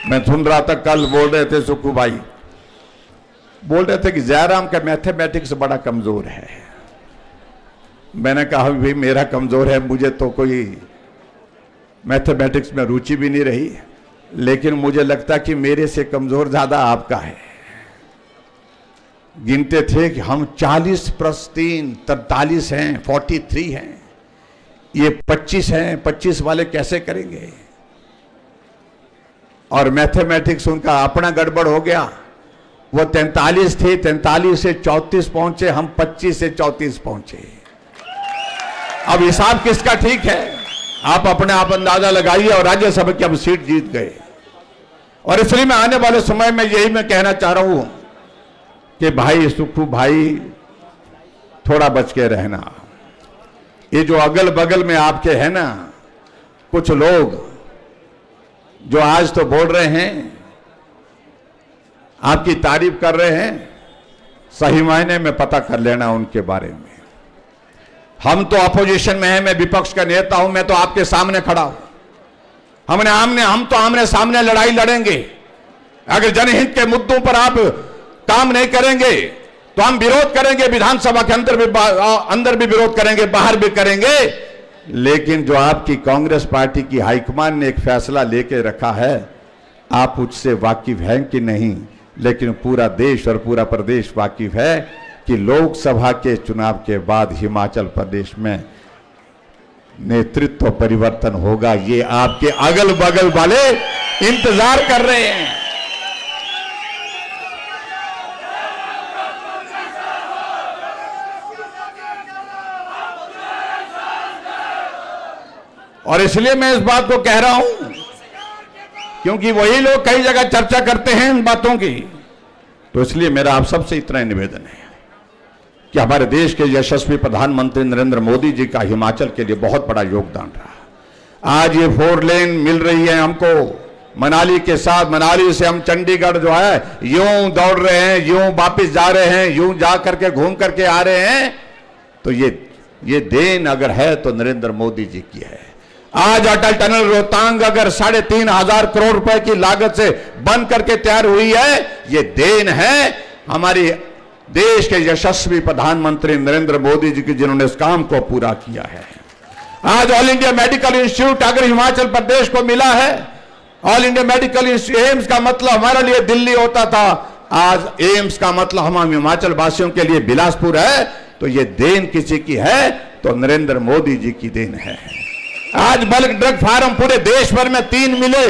मैं सुन रहा था, कल बोल रहे थे सुक्खू भाई, बोल रहे थे कि जयराम का मैथमेटिक्स बड़ा कमजोर है। मैंने कहा भाई मेरा कमजोर है, मुझे तो कोई मैथमेटिक्स में रुचि भी नहीं रही, लेकिन मुझे लगता कि मेरे से कमजोर ज्यादा आपका है। गिनते थे कि हम 40 + 3 43 हैं, 43 हैं, ये 25 हैं, 25 वाले कैसे करेंगे। और मैथमेटिक्स उनका अपना गड़बड़ हो गया। वो 43 थे, 43 से 34 पहुंचे, हम 25 से 34 पहुंचे। अब हिसाब किसका ठीक है आप अपने आप अंदाजा लगाइए। और राज्यसभा की अब सीट जीत गए। और इसलिए मैं आने वाले समय में यही मैं कहना चाह रहा हूं कि भाई सुक्खू भाई थोड़ा बच के रहना। ये जो अगल बगल में आपके हैं ना कुछ लोग जो आज तो बोल रहे हैं, आपकी तारीफ कर रहे हैं, सही मायने में पता कर लेना उनके बारे में। हम तो अपोजिशन में हैं, मैं विपक्ष का नेता हूं, मैं तो आपके सामने खड़ा हूं। हम तो आमने सामने लड़ाई लड़ेंगे। अगर जनहित के मुद्दों पर आप काम नहीं करेंगे तो हम विरोध करेंगे, विधानसभा के अंदर भी विरोध करेंगे, बाहर भी करेंगे। लेकिन जो आपकी कांग्रेस पार्टी की हाईकमान ने एक फैसला लेके रखा है, आप उससे वाकिफ हैं कि नहीं, लेकिन पूरा देश और पूरा प्रदेश वाकिफ है कि लोकसभा के चुनाव के बाद हिमाचल प्रदेश में नेतृत्व परिवर्तन होगा। ये आपके अगल बगल वाले इंतजार कर रहे हैं। और इसलिए मैं इस बात को कह रहा हूं क्योंकि वही लोग कई जगह चर्चा करते हैं इन बातों की। तो इसलिए मेरा आप सबसे इतना निवेदन है कि हमारे देश के यशस्वी प्रधानमंत्री नरेंद्र मोदी जी का हिमाचल के लिए बहुत बड़ा योगदान रहा। आज ये 4 लेन मिल रही है हमको मनाली के साथ। मनाली से हम चंडीगढ़ जो है यूं दौड़ रहे हैं, यूं वापिस जा रहे हैं, यूं जा करके घूम करके आ रहे हैं। तो ये देन अगर है तो नरेंद्र मोदी जी की है। आज अटल टनल रोहतांग अगर 3,500 करोड़ रुपए की लागत से बन करके तैयार हुई है, ये देन है हमारी देश के यशस्वी प्रधानमंत्री नरेंद्र मोदी जी की, जिन्होंने इस काम को पूरा किया है। आज ऑल इंडिया मेडिकल इंस्टीट्यूट अगर हिमाचल प्रदेश को मिला है, all India medical institute, AIIMS का मतलब हमारे लिए दिल्ली होता था, आज एम्स का मतलब हम हिमाचल वासियों के लिए बिलासपुर है। तो ये देन किसी की है तो नरेंद्र मोदी जी की देन है। आज बल्क ड्रग फार्म पूरे देश भर में 3 मिले,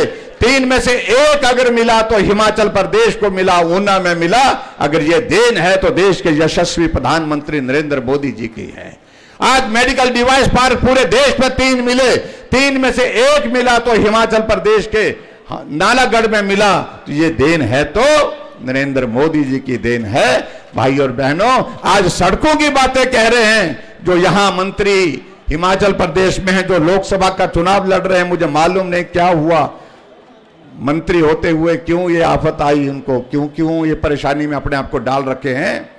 3 में से 1 अगर मिला तो हिमाचल प्रदेश को मिला, ऊना में मिला। अगर ये देन है तो देश के यशस्वी प्रधानमंत्री नरेंद्र मोदी जी की है। आज मेडिकल डिवाइस पार्क पूरे देश में 3 मिले, 3 में से 1 मिला तो हिमाचल प्रदेश के नालागढ़ में मिला। तो ये देन है तो नरेंद्र मोदी जी की देन है। भाई और बहनों, आज सड़कों की बातें कह रहे हैं जो यहां मंत्री हिमाचल प्रदेश में हैं, जो लोकसभा का चुनाव लड़ रहे हैं। मुझे मालूम नहीं क्या हुआ, मंत्री होते हुए क्यों ये आफत आई उनको, क्यों ये परेशानी में अपने आप को डाल रखे हैं।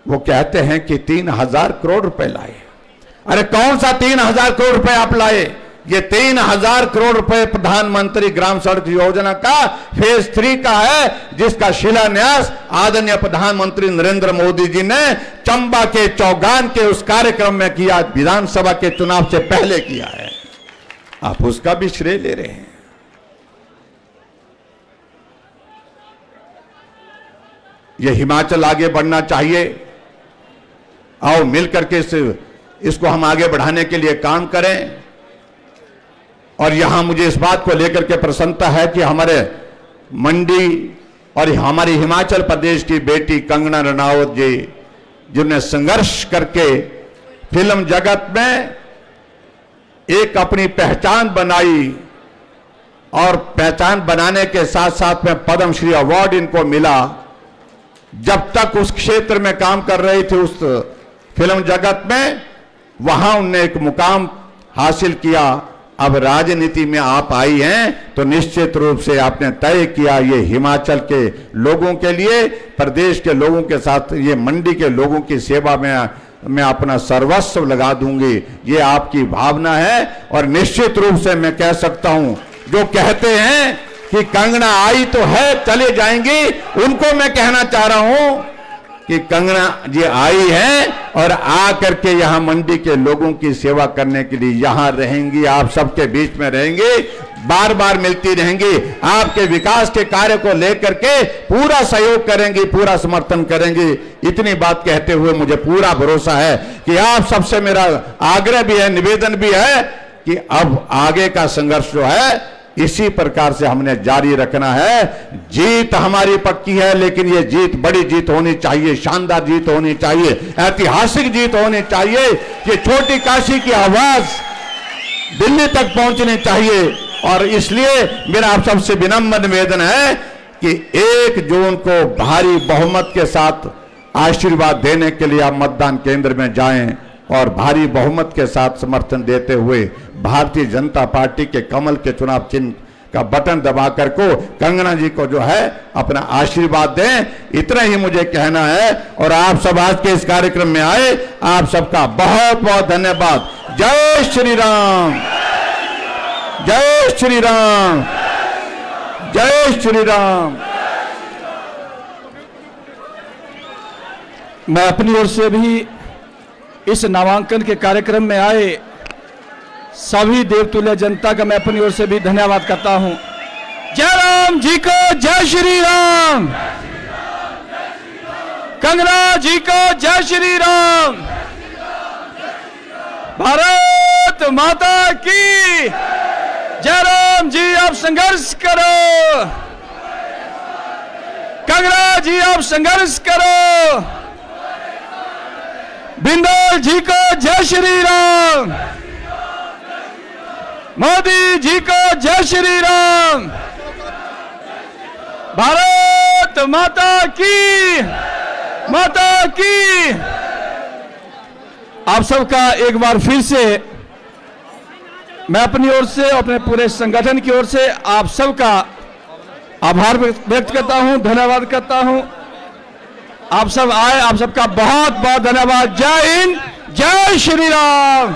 वो कहते हैं कि 3000 करोड़ रुपए लाए। अरे कौन सा 3000 करोड़ रुपए आप लाए? ये 3000 करोड़ रुपए प्रधानमंत्री ग्राम सड़क योजना का फेज 3 का है, जिसका शिलान्यास आदरणीय प्रधानमंत्री नरेंद्र मोदी जी ने चंबा के चौगान के उस कार्यक्रम में किया, विधानसभा के चुनाव से पहले किया है। आप उसका भी श्रेय ले रहे हैं। ये हिमाचल आगे बढ़ना चाहिए। आओ मिलकर के इसको हम आगे बढ़ाने के लिए काम करें। और यहां मुझे इस बात को लेकर के प्रसन्नता है कि हमारे मंडी और हमारी हिमाचल प्रदेश की बेटी कंगना रनावत जी, जिन्होंने संघर्ष करके फिल्म जगत में एक अपनी पहचान बनाई और पहचान बनाने के साथ साथ में पद्मश्री अवार्ड इनको मिला। जब तक उस क्षेत्र में काम कर रही थी उस फिल्म जगत में, वहां उनने एक मुकाम हासिल किया। अब राजनीति में आप आई हैं तो निश्चित रूप से आपने तय किया ये हिमाचल के लोगों के लिए, प्रदेश के लोगों के साथ, ये मंडी के लोगों की सेवा में मैं अपना सर्वस्व लगा दूंगी। ये आपकी भावना है। और निश्चित रूप से मैं कह सकता हूं, जो कहते हैं कि कंगना आई तो है चले जाएंगी, उनको मैं कहना चाह रहा हूं कि कंगना जी आई हैं और आ करके यहां मंडी के लोगों की सेवा करने के लिए यहां रहेंगी, आप सबके बीच में रहेंगी, बार बार मिलती रहेंगी, आपके विकास के कार्य को लेकर के पूरा सहयोग करेंगी, पूरा समर्थन करेंगी। इतनी बात कहते हुए मुझे पूरा भरोसा है कि आप सबसे मेरा आग्रह भी है, निवेदन भी है कि अब आगे का संघर्ष जो है इसी प्रकार से हमने जारी रखना है। जीत हमारी पक्की है, लेकिन ये जीत बड़ी जीत होनी चाहिए, शानदार जीत होनी चाहिए, ऐतिहासिक जीत होनी चाहिए। ये छोटी काशी की आवाज दिल्ली तक पहुंचनी चाहिए। और इसलिए मेरा आप सबसे विनम्र निवेदन है कि 1 जून को भारी बहुमत के साथ आशीर्वाद देने के लिए आप मतदान केंद्र में जाएं और भारी बहुमत के साथ समर्थन देते हुए भारतीय जनता पार्टी के कमल के चुनाव चिन्ह का बटन दबाकर को कंगना जी को जो है अपना आशीर्वाद दें। इतना ही मुझे कहना है। और आप सब आज के इस कार्यक्रम में आए, आप सबका बहुत बहुत धन्यवाद। जय श्री राम, जय श्री राम, जय श्री राम। मैं अपनी ओर से भी इस नामांकन के कार्यक्रम में आए सभी देवतुल्य जनता का मैं अपनी ओर से भी धन्यवाद करता हूं। जय राम जी को जय श्री राम, कंगना जी को जय श्री राम, भारत माता की जय। राम जी आप संघर्ष करो, कंगना जी आप संघर्ष करो, बिंदल जी को जय श्री राम, मोदी जी को जय श्री राम, भारत माता की, माता की। आप सबका एक बार फिर से मैं अपनी ओर से, अपने पूरे संगठन की ओर से आप सबका आभार व्यक्त करता हूं, धन्यवाद करता हूं। आप सब आए, आप सबका बहुत बहुत धन्यवाद। जय हिंद, जय श्री राम।